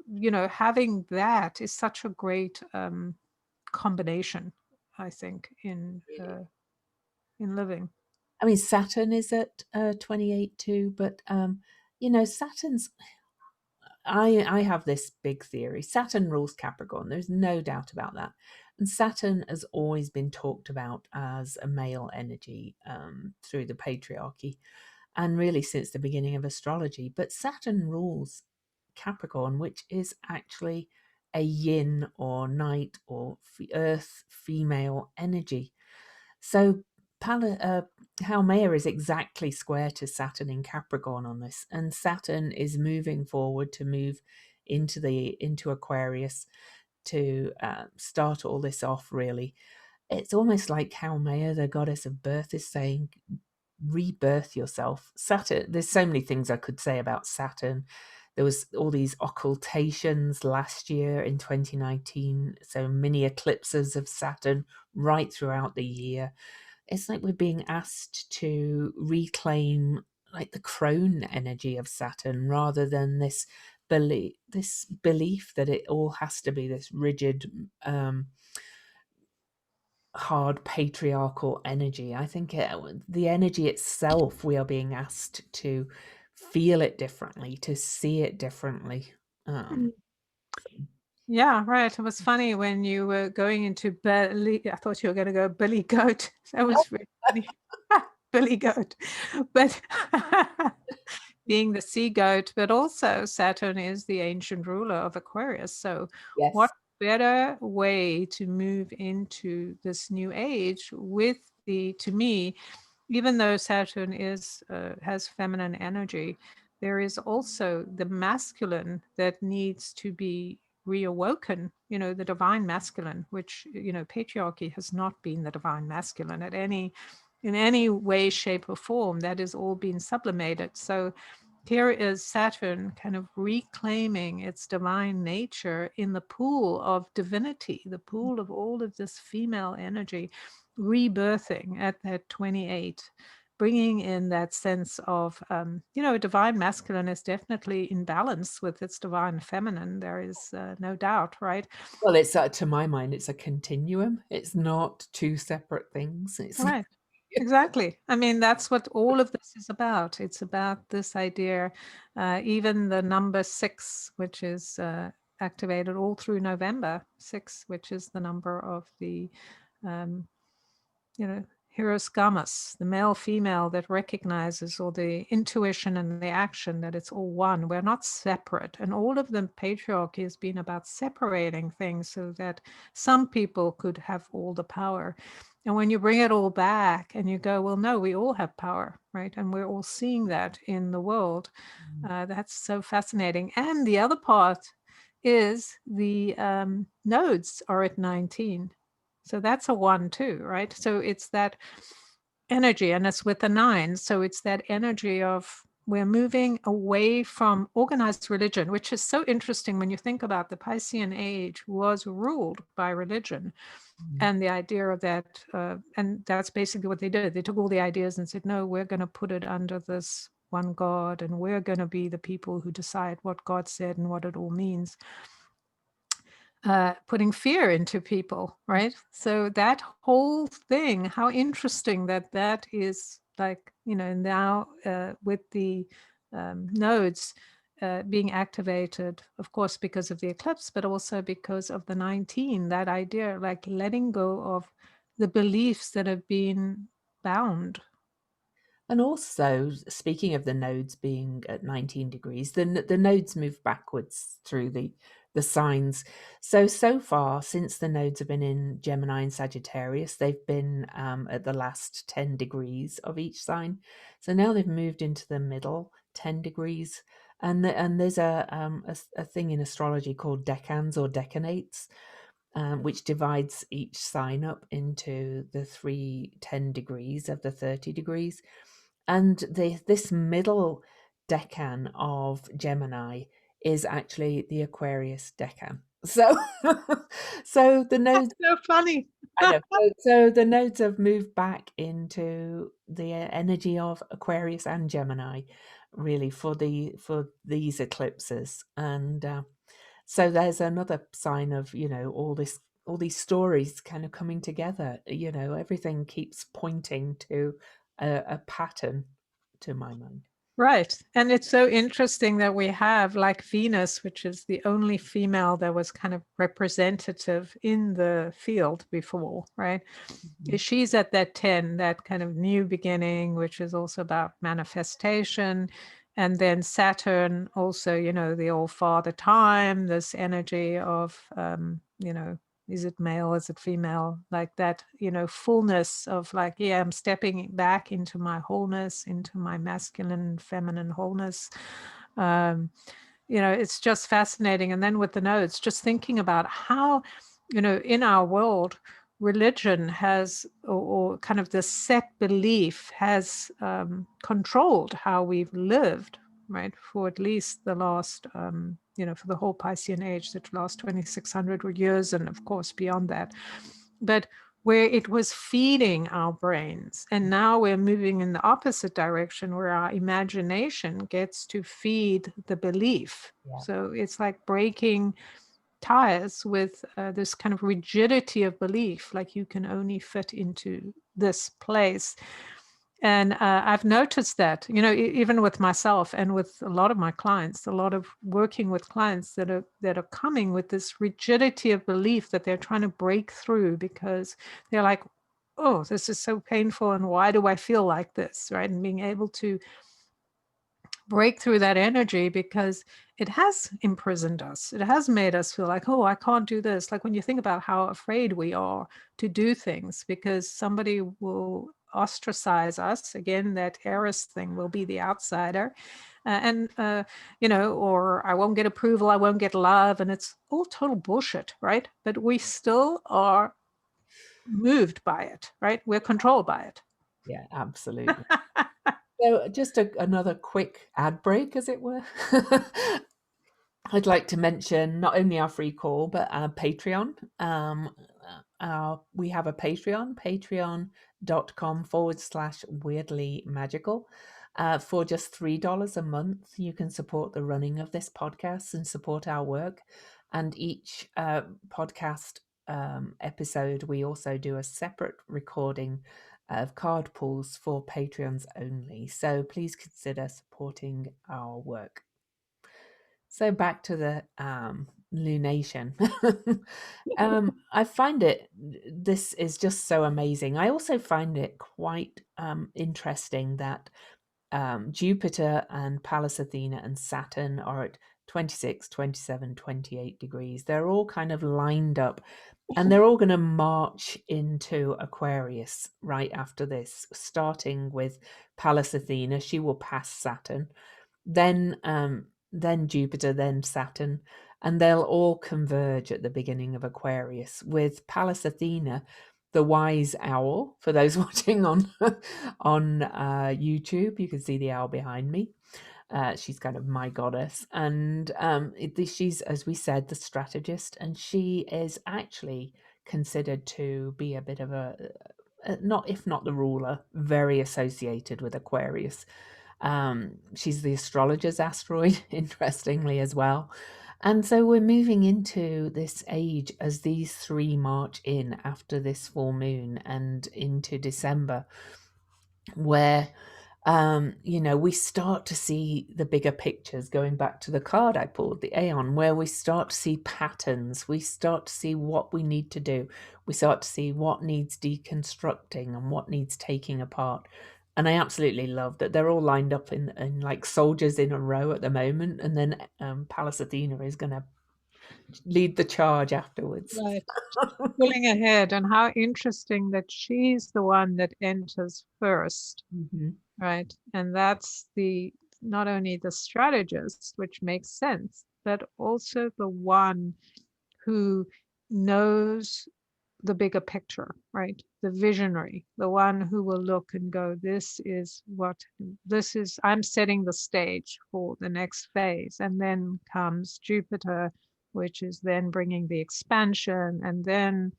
having that is such a great combination, I think, Really. in living. I mean, Saturn is at 28 too, but Saturn's. I have this big theory. Saturn rules Capricorn. There's no doubt about that. And Saturn has always been talked about as a male energy, through the patriarchy, and really since the beginning of astrology. But Saturn rules Capricorn, which is actually a yin or night or earth female energy. So Haumea is exactly square to Saturn in Capricorn on this, and Saturn is moving forward to move into Aquarius to start all this off. Really, it's almost like Haumea, the goddess of birth, is saying, rebirth yourself. Saturn, there's so many things I could say about Saturn. There was all these occultations last year in 2019, so mini eclipses of Saturn right throughout the year. It's like we're being asked to reclaim like the crone energy of Saturn, rather than this belief that it all has to be this rigid, hard patriarchal energy. I think the energy itself, we are being asked to feel it differently, to see it differently. Mm. Yeah, right. It was funny when you were going into Billy. I thought you were going to go Billy Goat. That was very funny. Billy Goat. But being the sea goat, but also Saturn is the ancient ruler of Aquarius. So, what Yes. better way to move into this new age with to me, even though Saturn has feminine energy, there is also the masculine that needs to be reawoken, the divine masculine, which, patriarchy has not been the divine masculine in any way, shape, or form. That has all been sublimated. So here is Saturn kind of reclaiming its divine nature in the pool of divinity, the pool of all of this female energy, rebirthing at that 28, bringing in that sense of, divine masculine is definitely in balance with its divine feminine. There is no doubt, right? Well, it's to my mind, it's a continuum. It's not two separate things. It's Right. Exactly. I mean, that's what all of this is about. It's about this idea, even the number 6, which is activated all through November 6, which is the number of the, um, Hieros Gammas, the male female that recognizes, or the intuition and the action, that it's all one. We're not separate. And all of the patriarchy has been about separating things so that some people could have all the power. And when you bring it all back and you go, well, no, we all have power, right? And we're all seeing that in the world. That's so fascinating. And the other part is the nodes are at 19. So that's a 1 too, right? So it's that energy, and it's with the 9. So it's that energy of, we're moving away from organized religion, which is so interesting when you think about the Piscean age was ruled by religion. And the idea of that, and that's basically what they did. They took all the ideas and said, no, we're going to put it under this one God, and we're going to be the people who decide what God said and what it all means. Putting fear into people, right? So that whole thing, how interesting that is, like, now with the nodes being activated, of course, because of the eclipse, but also because of the 19, that idea, like letting go of the beliefs that have been bound. And also, speaking of the nodes being at 19 degrees, the nodes move backwards through the signs. So far, since the nodes have been in Gemini and Sagittarius, they've been at the last 10 degrees of each sign. So now they've moved into the middle 10 degrees. And there's a thing in astrology called decans or decanates, which divides each sign up into the 10 degrees of the 30 degrees. And this middle decan of Gemini is actually the Aquarius decan. So, so the nodes, So funny. I know. So the nodes have moved back into the energy of Aquarius and Gemini, really for these eclipses, and so there's another sign of all these stories kind of coming together. Everything keeps pointing to a pattern, to my mind. Right. And it's so interesting that we have, like, Venus, which is the only female that was kind of representative in the field before, right? Mhm. She's at that 10, that kind of new beginning, which is also about manifestation. And then Saturn, also, the old father time, this energy of, is it male, is it female, like that, fullness of, like, yeah, I'm stepping back into my wholeness, into my masculine, feminine wholeness. It's just fascinating. And then with the nodes, just thinking about how, in our world, religion has, or kind of this set belief has controlled how we've lived, right, for at least the last, for the whole Piscean age, the last 2,600 years, and of course beyond that. But where it was feeding our brains, and now we're moving in the opposite direction, where our imagination gets to feed the belief. Yeah. So it's like breaking ties with this kind of rigidity of belief, like you can only fit into this place. And I've noticed that, even with myself and with a lot of my clients, a lot of working with clients that are coming with this rigidity of belief that they're trying to break through, because they're like, oh, this is so painful, and why do I feel like this, right? And being able to break through that energy, because it has imprisoned us. It has made us feel like, oh, I can't do this. Like when you think about how afraid we are to do things because somebody will ostracize us. Again, that Eris thing, will be the outsider. or I won't get approval, I won't get love, and it's all total bullshit, right? But we still are moved by it, right? We're controlled by it. Yeah, absolutely. So just another quick ad break, as it were. I'd like to mention not only our free call, but our Patreon. We have a Patreon, patreon.com/weirdly magical. For just $3 a month, you can support the running of this podcast and support our work. And each podcast episode, we also do a separate recording of card pulls for Patreons only. So please consider supporting our work. So back to the lunation. I find this is just so amazing. I also find it quite interesting that Jupiter and Pallas Athena and Saturn are at 26, 27, 28 degrees. They're all kind of lined up, and they're all going to march into Aquarius right after this, starting with Pallas Athena. She will pass Saturn, then Jupiter, then Saturn, and they'll all converge at the beginning of Aquarius, with Pallas Athena, the wise owl. For those watching on YouTube, you can see the owl behind me. She's kind of my goddess, and she's, as we said, the strategist, and she is actually considered to be a bit of not, if not the ruler, very associated with Aquarius. She's the astrologer's asteroid, interestingly, as well. And so we're moving into this age as these three march in after this full moon and into December, where we start to see the bigger pictures, going back to the card I pulled, the Aeon, where we start to see patterns. We start to see what we need to do. We start to see what needs deconstructing and what needs taking apart. And I absolutely love that they're all lined up in like soldiers in a row at the moment. And then Pallas Athena is going to lead the charge afterwards. Right. Pulling ahead, and how interesting that she's the one that enters first, Mhm. right? And that's the not only the strategist, which makes sense, but also the one who knows the bigger picture, right? The visionary, the one who will look and go, I'm setting the stage for the next phase. And then comes Jupiter, which is then bringing the expansion. And then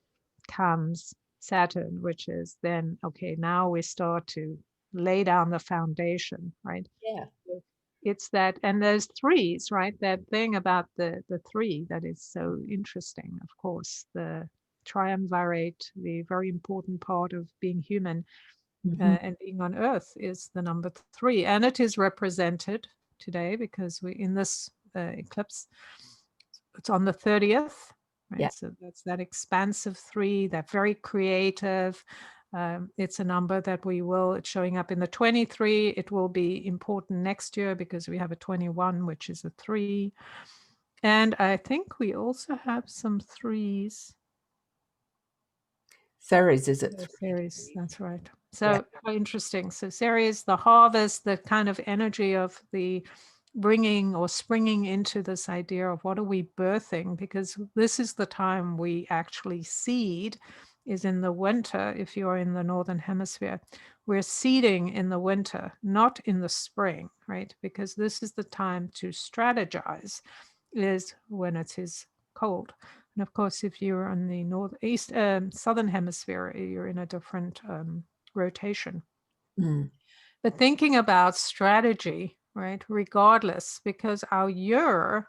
comes Saturn, which is then, okay, now we start to lay down the foundation, right? Yeah. It's that, and there's threes, right? That thing about the three that is so interesting, of course, the triumvirate, the very important part of being human Mhm. and being on Earth is the number three, and it is represented today because we in this eclipse, it's on the 30th, Yeah. right? So that's that expansive three, that very creative. It's a number that it's showing up in the 23. It will be important next year because we have a 21, which is a three. And I think we also have some threes. Ceres is at 3 Ceres, degrees. that's right. Yeah. So interesting. So Ceres, the harvest, the kind of energy of the bringing or springing into this idea of what are we birthing, because this is the time we actually seed, is in the winter. If you're in the northern hemisphere, we're seeding in the winter, not in the spring, right? Because this is the time to strategize, is when it is cold. And of course, if you're on the northeast, southern hemisphere, you're in a different rotation. Mm. But thinking about strategy, right, regardless, because our year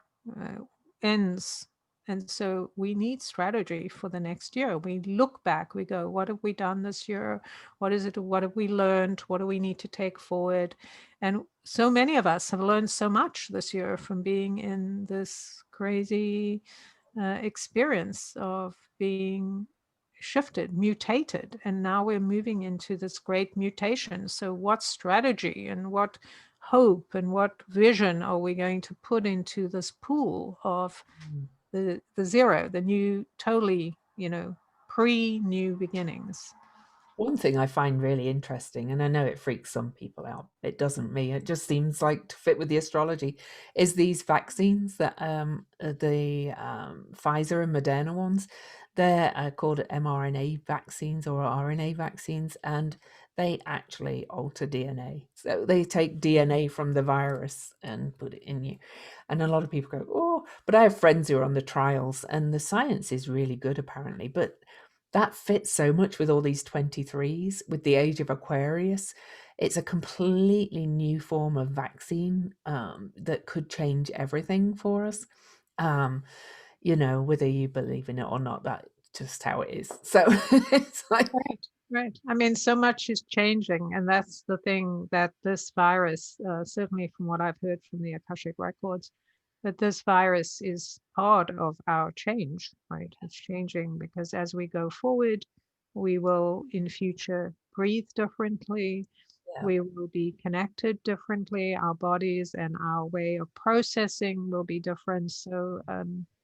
ends. And so we need strategy for the next year. We look back, we go, what have we done this year? What is it? What have we learned? What do we need to take forward? And so many of us have learned so much this year from being in this crazy experience of being shifted, mutated, and now we're moving into this great mutation. So what strategy and what hope and what vision are we going to put into this pool of Mm. the zero, the new, totally, pre new beginnings? One thing I find really interesting, and I know it freaks some people out, it doesn't me, it just seems like to fit with the astrology, is these vaccines that the Pfizer and Moderna ones, they're called mRNA vaccines or RNA vaccines, and they actually alter DNA. So they take DNA from the virus and put it in you. And a lot of people go, oh, but I have friends who are on the trials, and the science is really good apparently. But that fits so much with all these 23s, with the Age of Aquarius. It's a completely new form of vaccine that could change everything for us. Um, whether you believe in it or not, that's just how it is. So it's like, Right, right. I mean, so much is changing, and that's the thing that this virus, certainly from what I've heard from the Akashic records, that this virus is part of our change, right? It's changing because as we go forward, we will in future breathe differently. yeah. We will be connected differently. Our bodies and our way of processing will be different. So,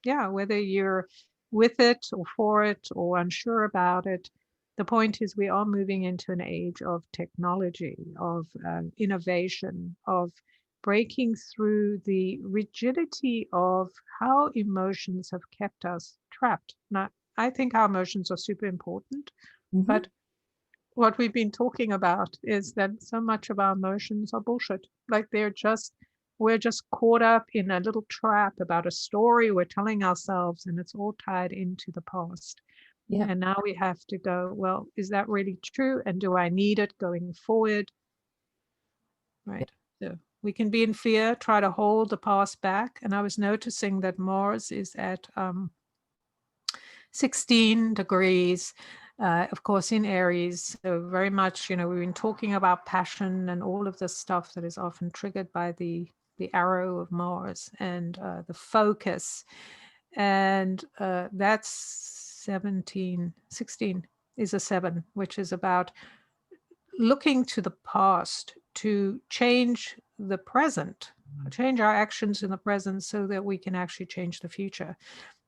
yeah, whether you're with it or for it or unsure about it, the point is we are moving into an age of technology, of innovation, of breaking through the rigidity of how emotions have kept us trapped. Now, I think our emotions are super important, Mhm. but what we've been talking about is that so much of our emotions are bullshit. Like we're just caught up in a little trap about a story we're telling ourselves, and it's all tied into the past. Yeah. And now we have to go, well, is that really true? And do I need it going forward? Yeah. Right. So we can be in fear, try to hold the past back. And I was noticing that Mars is at 16 degrees, of course, in Aries. So very much, we've been talking about passion and all of this stuff that is often triggered by the arrow of Mars and the focus. And that's 17, 16 is a 7, which is about looking to the past to change the present, change our actions in the present so that we can actually change the future.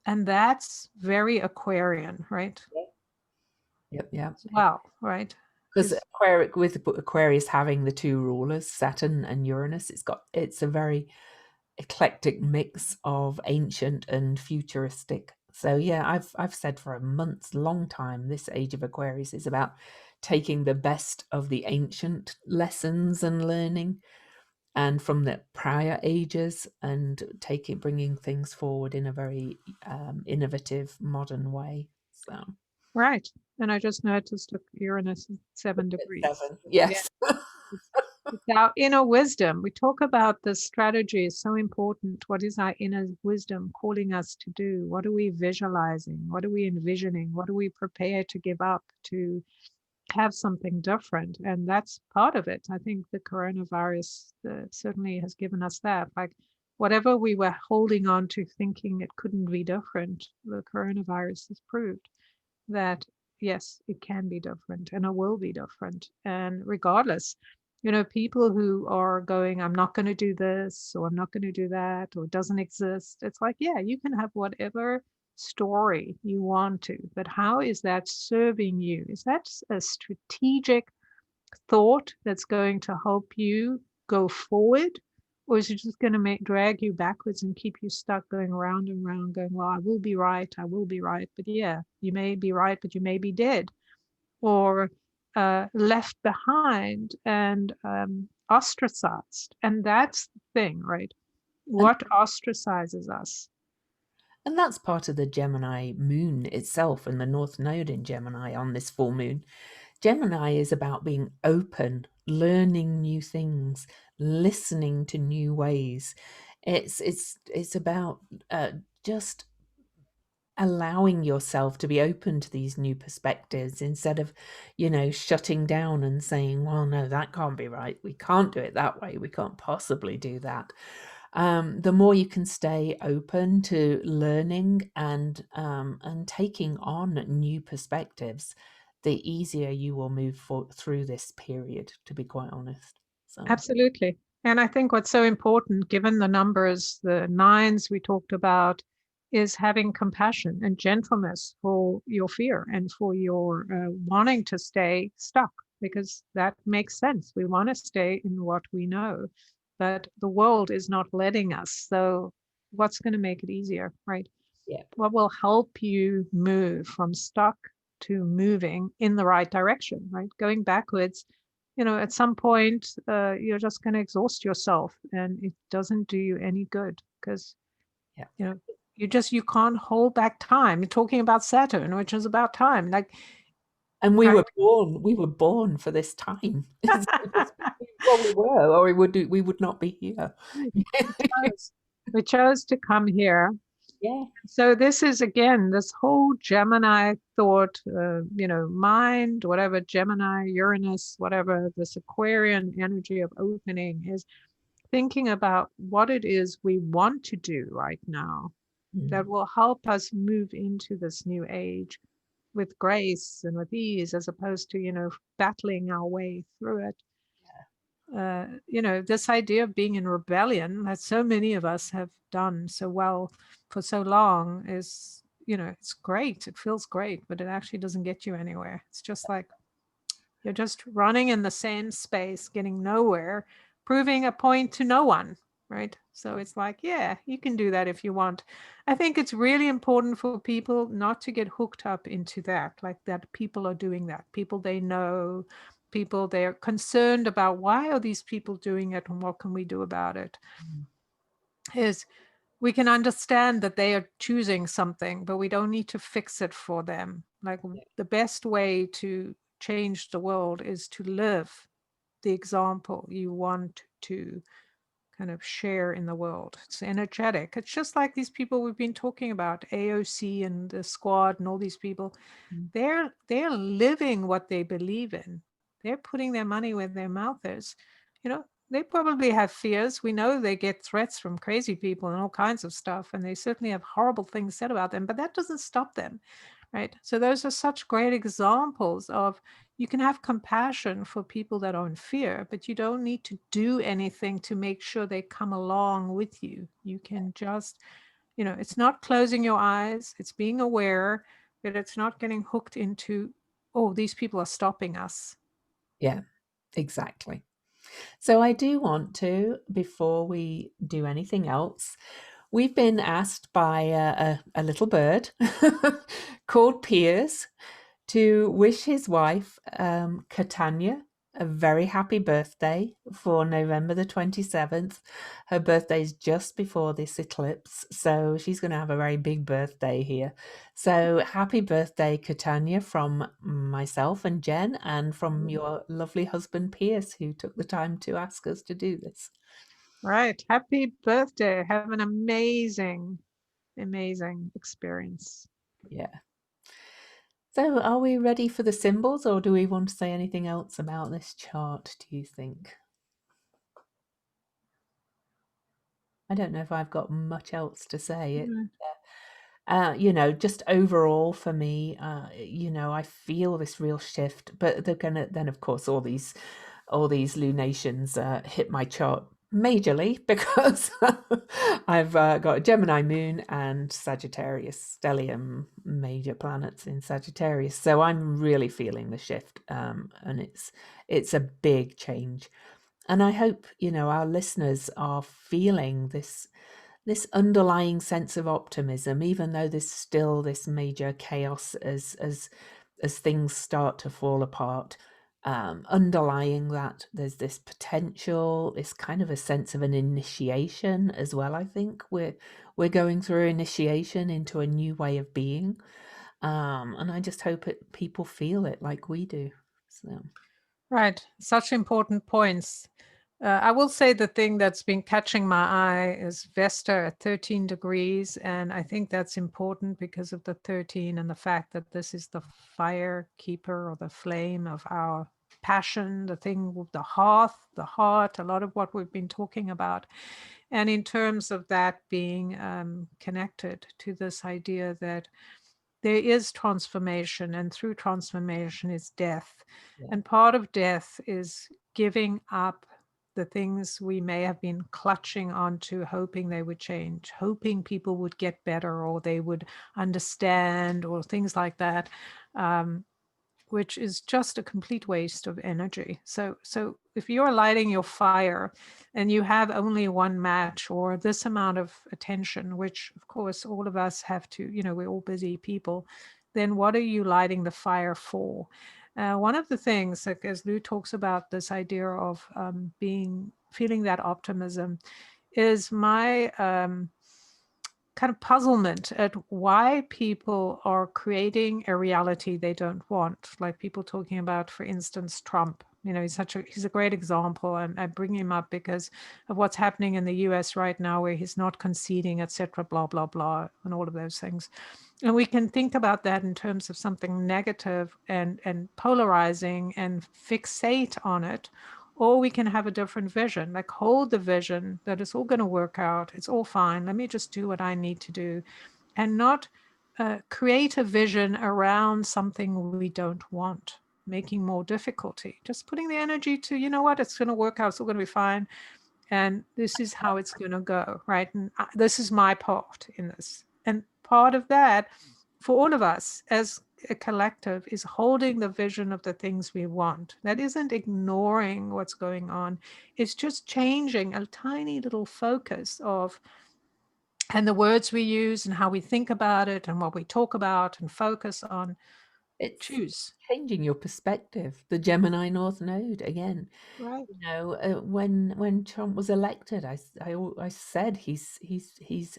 And that's very Aquarian, right? Yep. Yeah. As well, right? Because Because Aquarius, with Aquarius having the two rulers, Saturn and Uranus, it's a very eclectic mix of ancient and futuristic. So yeah, I've said for a month's long time this Age of Aquarius is about taking the best of the ancient lessons and learning and from the prior ages and bringing things forward in a very innovative modern way. So right. And I just noticed look, Uranus is 7 degrees. 7, Yeah. yes. It's, it's our inner wisdom. We talk about this strategy is so important. What is our inner wisdom calling us to do? What are we visualizing? What are we envisioning? What are we prepared to give up to have something different? And that's part of it. I think the coronavirus certainly has given us that. Like whatever we were holding on to thinking it couldn't be different, the coronavirus has proved that yes, it can be different and it will be different. And regardless, people who are going, I'm not going to do this or I'm not going to do that or it doesn't exist. It's like, yeah, you can have whatever story you want to, but how is that serving you? Is that a strategic thought that's going to help you go forward? Or is it just going to drag you backwards and keep you stuck going round and round, going, well, I will be right, I will be right. But yeah, you may be right, but you may be dead or left behind and ostracized. And that's the thing, right? And What ostracizes us? and that's part of the Gemini moon itself and the North Node in Gemini on this full moon. Gemini is about being open, learning new things, listening to new ways. It's about just allowing yourself to be open to these new perspectives instead of, shutting down and saying, well, no, that can't be right. We can't do it that way. We can't possibly do that. The more you can stay open to learning and taking on new perspectives, the easier you will move through this period, to be quite honest. So, Absolutely. And I think what's so important, given the numbers, the nines we talked about, is having compassion and gentleness for your fear and for your wanting to stay stuck, because that makes sense. We want to stay in what we know, but the world is not letting us. So, what's going to make it easier, right? Yeah. What will help you move from stuck to moving in the right direction, right? Going backwards, at some point, you're just going to exhaust yourself, and it doesn't do you any good, because Yeah. you know you can't hold back time. You're talking about Saturn, which is about time, like, And right? we were born for this time. Well, we were, or we would not be here. Right. We chose to come here. Yeah. So this is, again, this whole Gemini thought, mind, whatever, Gemini, Uranus, whatever, this Aquarian energy of opening is thinking about what it is we want to do right now that Mm. will help us move into this new age with grace and with ease, as opposed to, battling our way through it. This idea of being in rebellion that so many of us have done so well for so long is, it's great. It feels great, but it actually doesn't get you anywhere. It's just like you're just running in the same space, getting nowhere, proving a point to no one, right? So it's like, yeah, you can do that if you want. I think it's really important for people not to get hooked up into that, like that people are doing that, people they know, people they're concerned about. Why are these people doing it, and what can we do about it? Mm. Is we can understand that they are choosing something, but we don't need to fix it for them. Like, the best way to change the world is to live the example you want to kind of share in the world. It's energetic. It's just like these people we've been talking about, AOC and the squad and all these people. Mm. They're living what they believe in. They're putting their money where their mouth is. They probably have fears. We know they get threats from crazy people and all kinds of stuff, and they certainly have horrible things said about them, but that doesn't stop them, right? So those are such great examples of, you can have compassion for people that are in fear, but you don't need to do anything to make sure they come along with you. You can just, it's not closing your eyes, it's being aware, but it's not getting hooked into, oh, these people are stopping us. Yeah, exactly. So I do want to, before we do anything else, we've been asked by a little bird called Piers to wish his wife, Catania, a very happy birthday for November the 27th. Her birthday's just before this eclipse, so she's going to have a very big birthday here. So happy birthday, Catania, from myself and Jen, and from your lovely husband, Piers, who took the time to ask us to do this. Right. Happy birthday. Have an amazing, amazing experience. Yeah. So are we ready for the symbols, or do we want to say anything else about this chart, do you think? I don't know if I've got much else to say. Mm. Just overall for me, I feel this real shift, but they're gonna then, of course, all these lunations hit my chart majorly because I've got a Gemini moon and Sagittarius stellium, major planets in Sagittarius, so I'm really feeling the shift, and it's a big change. And I hope, our listeners are feeling this underlying sense of optimism, even though there's still this major chaos as things start to fall apart. Underlying that, there's this potential, this kind of a sense of an initiation as well. I think we're going through initiation into a new way of being, and I just hope people feel it like we do. So. Right. Such important points. I will say the thing that's been catching my eye is Vesta at 13 degrees. And I think that's important because of the 13 and the fact that this is the fire keeper, or the flame of our passion, the thing with the hearth, the heart, a lot of what we've been talking about. And in terms of that being connected to this idea that there is transformation, and through transformation is death. Yeah. And part of death is giving up the things we may have been clutching onto, hoping they would change, hoping people would get better or they would understand or things like that. Um, which is just a complete waste of energy. So if you're lighting your fire and you have only one match or this amount of attention, which of course all of us have to, we're all busy people, then what are you lighting the fire for? One of the things, like as Lou talks about this idea of feeling that optimism, is my kind of puzzlement at why people are creating a reality they don't want. Like people talking about, for instance, Trump. He's a great example, and I bring him up because of what's happening in the US right now, where he's not conceding, etc., blah blah blah, and all of those things. And we can think about that in terms of something negative and polarizing and fixate on it, or we can have a different vision, like hold the vision that it's all going to work out. It's all fine. Let me just do what I need to do, and not create a vision around something we don't want, making more difficulty. Just putting the energy to, you know what, it's going to work out. It's all going to be fine. And this is how it's going to go, right? And this is my part in this. And part of that for all of us as a collective is holding the vision of the things we want. That isn't ignoring what's going on. It's just changing a tiny little focus of, and the words we use and how we think about it and what we talk about and focus on. It's Choose. changing your perspective. The Gemini North Node again. Right. When Trump was elected, I said he's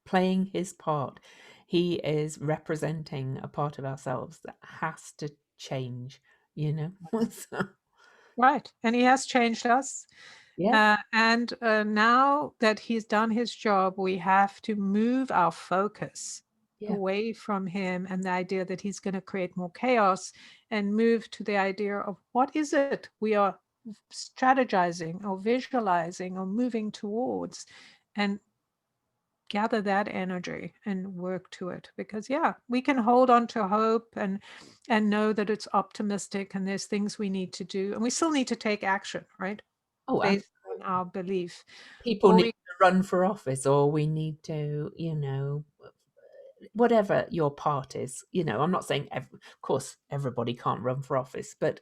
playing his part. He is representing a part of ourselves that has to change, you know? So, Right. And he has changed us. yeah, And now that he's done his job, we have to move our focus yeah. away from him and the idea that he's going to create more chaos, and move to the idea of what is it we are strategizing or visualizing or moving towards, and gather that energy and work to it. Because yeah, we can hold on to hope and know that it's optimistic and there's things we need to do, and we still need to take action, right, Oh, based on our belief. people Or need we to run for office, or we need to, whatever your part is. I'm not saying, of course, everybody can't run for office, but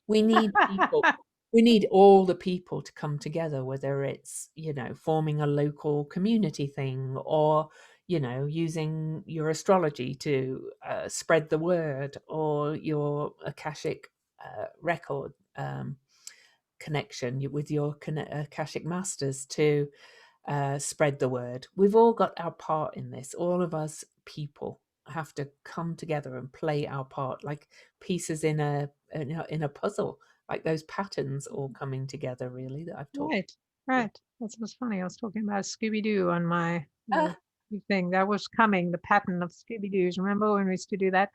we need people. We need all the people to come together, whether it's, forming a local community thing, or, using your astrology to spread the word, or your Akashic record connection with your Akashic masters to spread the word. We've all got our part in this. All of us people have to come together and play our part, like pieces in a puzzle, like those patterns all coming together. Really, that I've talked. Right, Yeah. right. That's what's funny. I was talking about Scooby-Doo on my Ah, thing. That was coming, the pattern of Scooby-Doo's. Remember when we used to do that?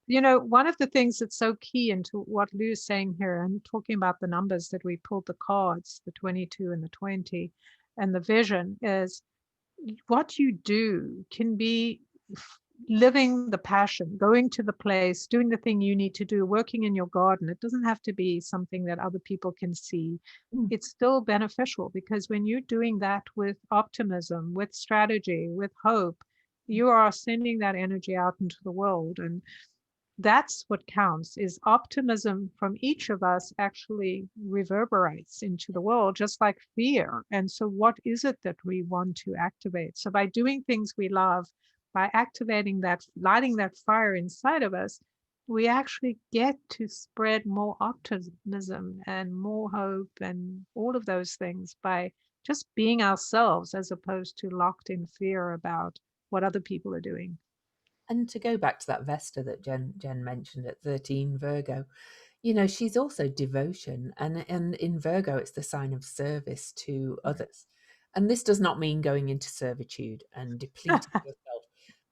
One of the things that's so key into what Lou's saying here, and talking about the numbers that we pulled the cards, the 22 and the 20, and the vision is what you do can be living the passion, going to the place, doing the thing you need to do, working in your garden. It doesn't have to be something that other people can see. mm. It's still beneficial, because when you're doing that with optimism, with strategy, with hope, you are sending that energy out into the world. And that's what counts, is optimism from each of us actually reverberates into the world, just like fear. And so what is it that we want to activate? So by doing things we love, by activating that, lighting that fire inside of us, we actually get to spread more optimism and more hope and all of those things by just being ourselves, as opposed to locked in fear about what other people are doing. And to go back to that Vesta that Jen mentioned at 13 Virgo, she's also devotion, and in Virgo it's the sign of service to others. And this does not mean going into servitude and depleting yourself,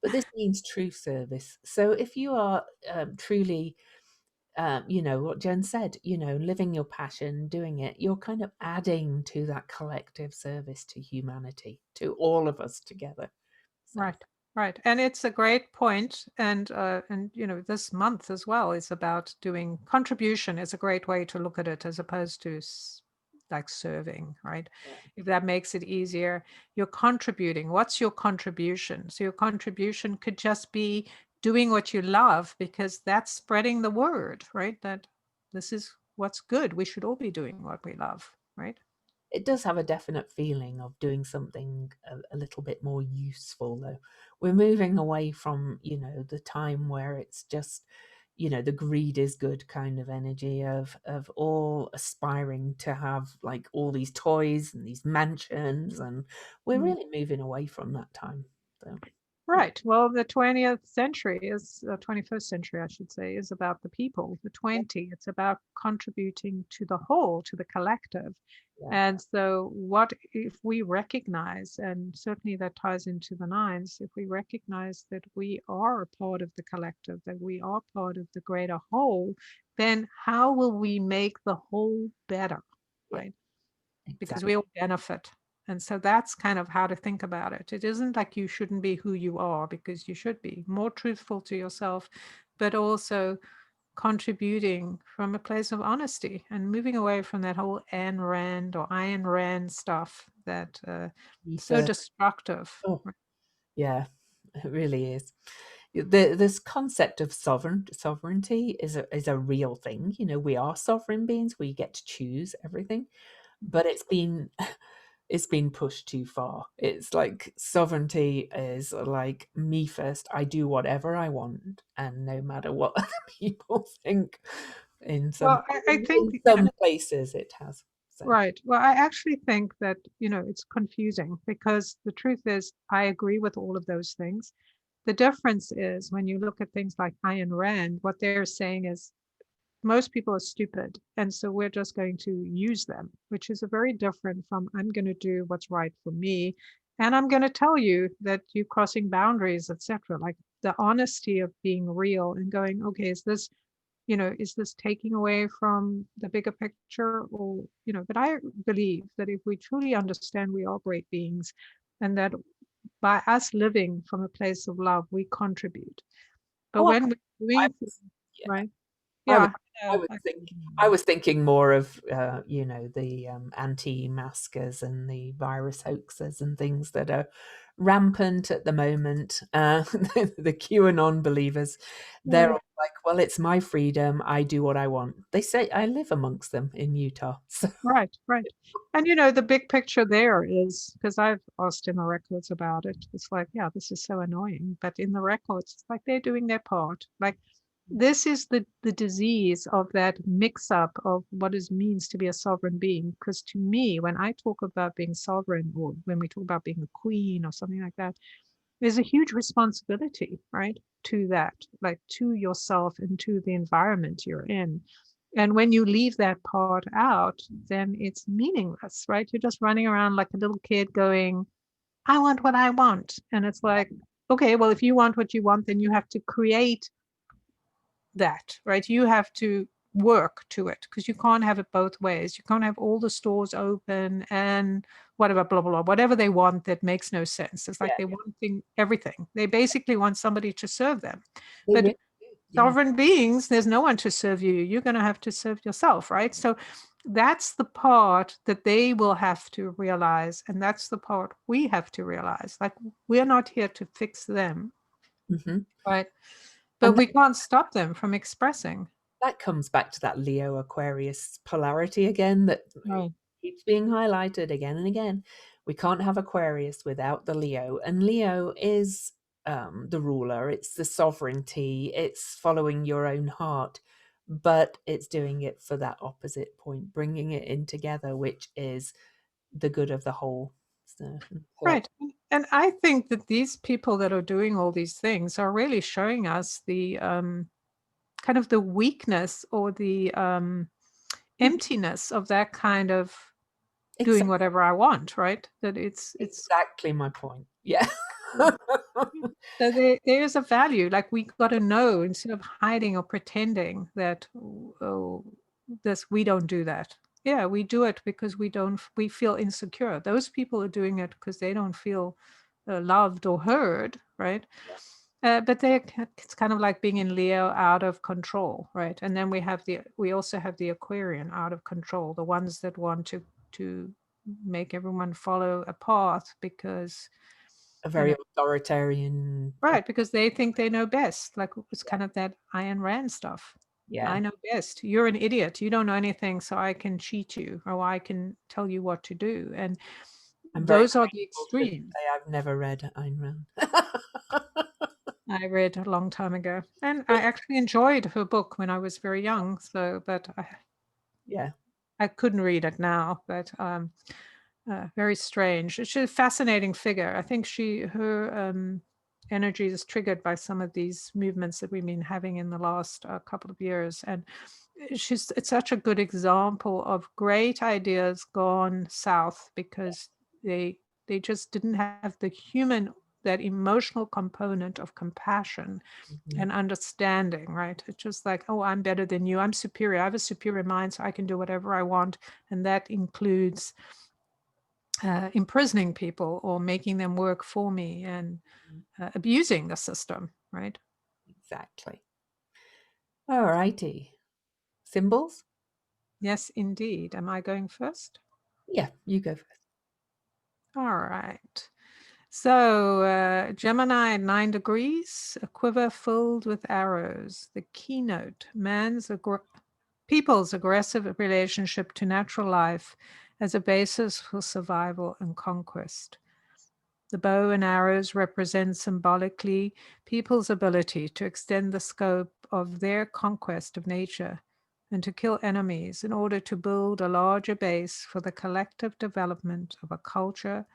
but this means true service. So if you are truly, what Jen said, living your passion, doing it, you're kind of adding to that collective service to humanity, to all of us together. So, Right, right. And it's a great point. And this month as well is about doing contribution. Is a great way to look at it, as opposed to like serving, right? Yeah. If that makes it easier, you're contributing. What's your contribution? So your contribution could just be doing what you love, because that's spreading the word, right? That this is what's good. We should all be doing what we love, right? It does have a definite feeling of doing something a little bit more useful, though. We're moving away from, the time where it's just, the greed is good kind of energy of all aspiring to have like all these toys and these mansions, and we're Mm. really moving away from that time. So, yeah, Right. Well, the 20th century is 21st century, I should say, is about the people. The yeah, 20, it's about contributing to the whole, to the collective. yeah, And so, what if we recognize, and certainly that ties into the nines, if we recognize that we are a part of the collective, that we are part of the greater whole, then how will we make the whole better? yeah, Right? Because exactly. we all benefit. And so that's kind of how to think about it. It isn't like you shouldn't be who you are, because you should be more truthful to yourself, but also contributing from a place of honesty and moving away from that whole Ayn Rand or Ayn Rand stuff that so Ether. destructive. Oh, yeah, it really is. This concept of sovereignty is a real thing. We are sovereign beings. We get to choose everything, but it's been pushed too far. It's like sovereignty is like me first. I do whatever I want, and no matter what other people think. In some Well, I think, in some places, it has. So right. Well, I actually think that, it's confusing, because the truth is, I agree with all of those things. The difference is when you look at things like Ayn Rand, what they're saying is most people are stupid. And so we're just going to use them, which is a very different from I'm going to do what's right for me. And I'm going to tell you that you're crossing boundaries, etc. Like the honesty of being real and going, okay, is this taking away from the bigger picture? Or, but I believe that if we truly understand we are great beings, and that by us living from a place of love, we contribute. But oh, when we're I doing things, was, yeah, right? I was Yeah, I I know. was thinking more of the anti-maskers and the virus hoaxers and things that are rampant at the moment. The QAnon believers, they're Right, all like, "Well, it's my freedom. I do what I want." They say I live amongst them in Utah, so right, right. And the big picture there is, because I've asked in the records about it, it's like, yeah, this is so annoying. But in the records, it's like they're doing their part. Like this is the disease of that mix up of what it means to be a sovereign being. Because to me, when I talk about being sovereign, or when we talk about being a queen or something like that, there's a huge responsibility, right? To that, like to yourself and to the environment you're in. And when you leave that part out, then it's meaningless, right? You're just running around like a little kid going, I want what I want. And it's like, okay, well, if you want what you want, then you have to create that, right? You have to work to it, because you can't have it both ways. You can't have all the stores open and whatever, blah, blah, blah, whatever they want that makes no sense. It's like yeah, they wanting everything. They basically want somebody to serve them. they But really do. Yeah. sovereign beings, there's no one to serve you. You're going to have to serve yourself, right? So that's the part that they will have to realize. And that's the part we have to realize. Like, we're not here to fix them, Hmm. right? But And we can't stop them from expressing. that comes back to that Leo Aquarius polarity again that Right. keeps being highlighted again and again. We can't have Aquarius without the Leo, and Leo is the ruler, it's the sovereignty, it's following your own heart, but it's doing it for that opposite point, bringing it in together, which is the good of the whole. So, Right. And I think that these people that are doing all these things are really showing us the kind of the weakness or the emptiness of that kind of doing exactly, whatever I want, right? That it's exactly my point. Yeah. so there is a value. Like we got to know, instead of hiding or pretending that, oh, this, we don't do that. Yeah, we do it because we feel insecure. Those people are doing it because they don't feel loved or heard, right? But it's kind of like being in Leo, out of control, right? And then we also have the Aquarian, out of control, the ones that want to to make everyone follow a path because, A you very know, authoritarian. right, because they think they know best. Like it's Yeah, kind of that Ayn Rand stuff. I yeah, know best. You're an idiot. You don't know anything, so I can cheat you or I can tell you what to do. And I'm very those are the grateful to extremes. say I've never read Ayn Rand. I read a long time ago, and I actually enjoyed her book when I was very young. So, but Yeah. I couldn't read it now. But very strange. She's a fascinating figure. I think her energy is triggered by some of these movements that we've been having in the last couple of years, and it's such a good example of great ideas gone south because they just didn't have the human, that emotional component of compassion Mhm. and understanding, right? It's just like, oh, I'm better than you. I'm superior. I have a superior mind, so I can do whatever I want. And that includes imprisoning people or making them work for me and abusing the system, right? Exactly. All righty. Symbols? Yes, indeed. Am I going first? Yeah, you go first. All right. So, Gemini at 9 degrees, a quiver filled with arrows. The keynote, people's aggressive relationship to natural life as a basis for survival and conquest. The bow and arrows represent symbolically people's ability to extend the scope of their conquest of nature and to kill enemies in order to build a larger base for the collective development of a culture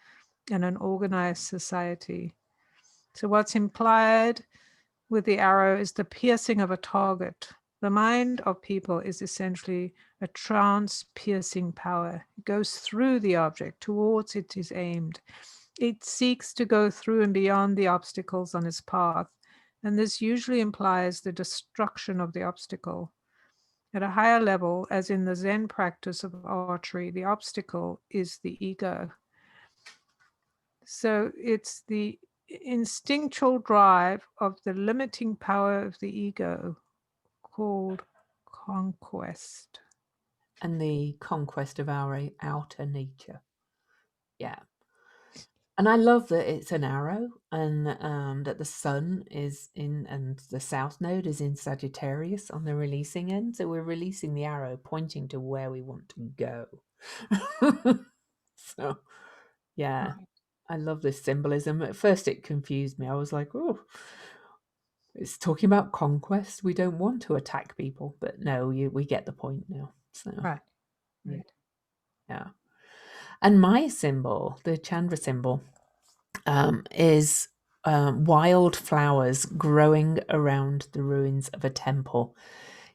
and an organized society. So, what's implied with the arrow is the piercing of a target. The mind of people is essentially a trance piercing power. It goes through the object towards it is aimed. It seeks to go through and beyond the obstacles on its path, and this usually implies the destruction of the obstacle. At a higher level, as in the Zen practice of archery, the obstacle is the ego. So it's the instinctual drive of the limiting power of the ego called conquest. And the conquest of our outer nature. Yeah. And I love that it's an arrow and that the sun is in and the south node is in Sagittarius on the releasing end. So we're releasing the arrow pointing to where we want to go. So, yeah, Right. I love this symbolism. At first, it confused me. I was like, oh, it's talking about conquest. We don't want to attack people. But no, we get the point now. So, Right. yeah, Right. yeah. And my symbol, the Chandra symbol, is wild flowers growing around the ruins of a temple,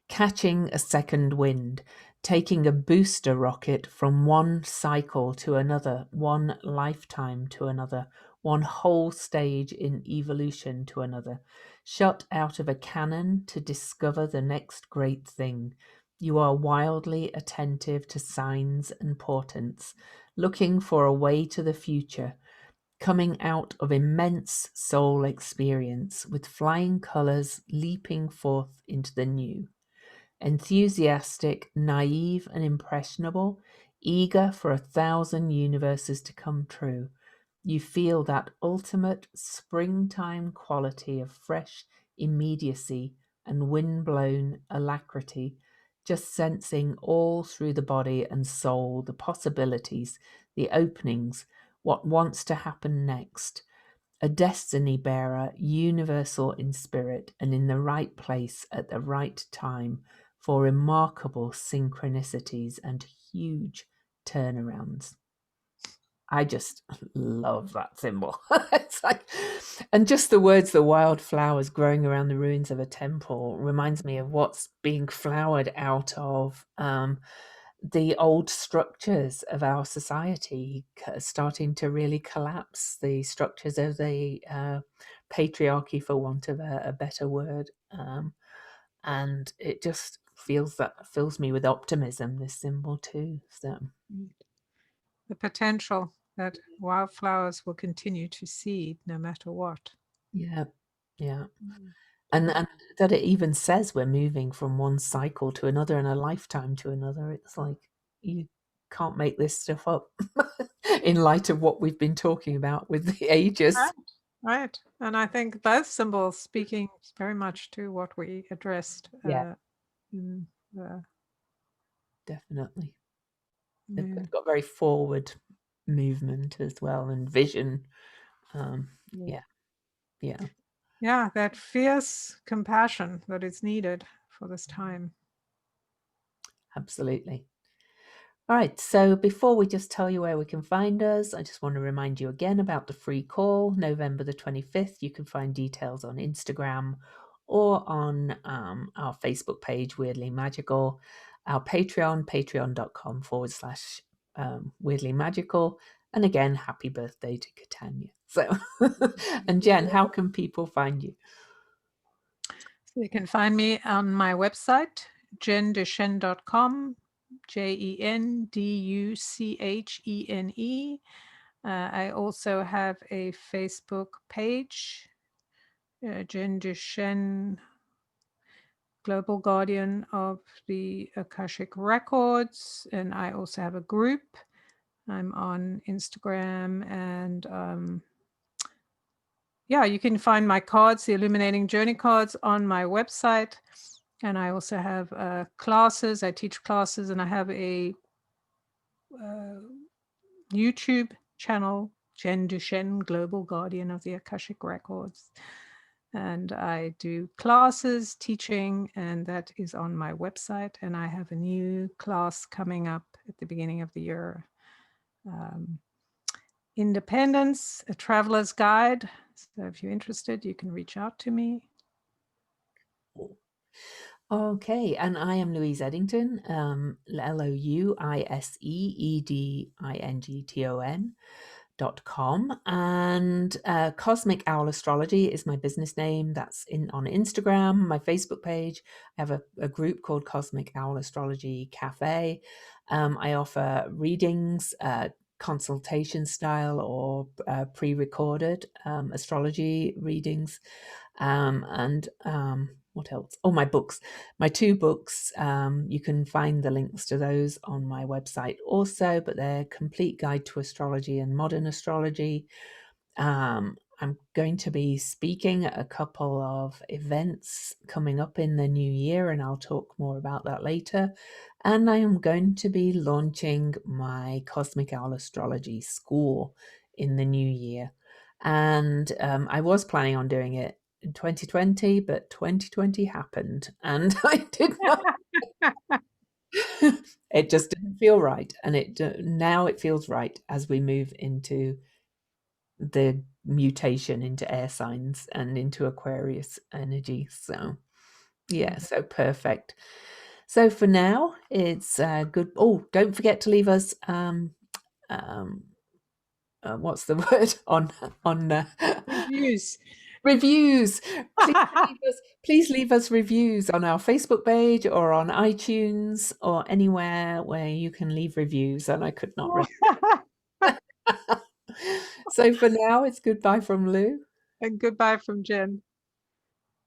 catching a second wind, taking a booster rocket from one cycle to another, one lifetime to another, one whole stage in evolution to another, shot out of a cannon to discover the next great thing. You are wildly attentive to signs and portents, looking for a way to the future, coming out of immense soul experience with flying colors leaping forth into the new. Enthusiastic, naive, and impressionable, eager for 1,000 universes to come true. You feel that ultimate springtime quality of fresh immediacy and wind-blown alacrity, just sensing all through the body and soul the possibilities, the openings, what wants to happen next. A destiny bearer, universal in spirit and in the right place at the right time for remarkable synchronicities and huge turnarounds. I just love that symbol. It's like, and just the words, the wildflowers growing around the ruins of a temple, reminds me of what's being flowered out of the old structures of our society, starting to really collapse, the structures of the patriarchy, for want of a better word. And it just fills me with optimism, this symbol too. So The potential that wildflowers will continue to seed no matter what. yeah, yeah. Mm. And that it even says we're moving from one cycle to another and a lifetime to another. It's like you. can't make this stuff up in light of what we've been talking about with the ages. Right, right. And I think both symbols speaking very much to what we addressed Yeah, in the definitely. They've moon. got very forward movement as well and vision. Yeah. Yeah, yeah, Yeah, that fierce compassion that is needed for this time. absolutely. All right, so before we just tell you where we can find us, I just want to remind you again about the free call, November the 25th. You can find details on Instagram or on our Facebook page, Weirdly Magical, our Patreon, patreon.com/ Weirdly Magical. And again, happy birthday to Catania. So, and Jen, how can people find you? So you can find me on my website, jenduchenne.com, JenDuchene. I also have a Facebook page, Jen Duchenne, Global Guardian of the Akashic Records. And I also have a group. I'm on Instagram and yeah, you can find my cards, the Illuminating Journey cards, on my website. And I also have classes. I teach classes, and I have a YouTube channel, Jen Duchenne, Global Guardian of the Akashic Records. And I do classes, teaching, and that is on my website. And I have a new class coming up at the beginning of the year. Independence, a traveler's guide. So if you're interested, you can reach out to me. Okay, and I am Louise Eddington, LouiseEdington.com, and Cosmic Owl Astrology is my business name. That's on Instagram, my Facebook page. I have a group called Cosmic Owl Astrology Cafe. I offer readings, consultation style or pre-recorded astrology readings, and what else? Oh, my books, my 2 books. You can find the links to those on my website also, but they're Complete Guide to Astrology and Modern Astrology. I'm going to be speaking at a couple of events coming up in the new year, and I'll talk more about that later. And I am going to be launching my Cosmic Owl Astrology School in the new year. And I was planning on doing it in 2020, but 2020 happened and I did not. It just didn't feel right. And now it feels right as we move into the mutation into air signs and into Aquarius energy. So, yeah, so perfect. So for now, it's good. Oh, don't forget to leave us what's the word on Reviews. reviews. Please leave us reviews on our Facebook page or on iTunes or anywhere where you can leave reviews. And I could not So for now, it's goodbye from Lou. And goodbye from Jen.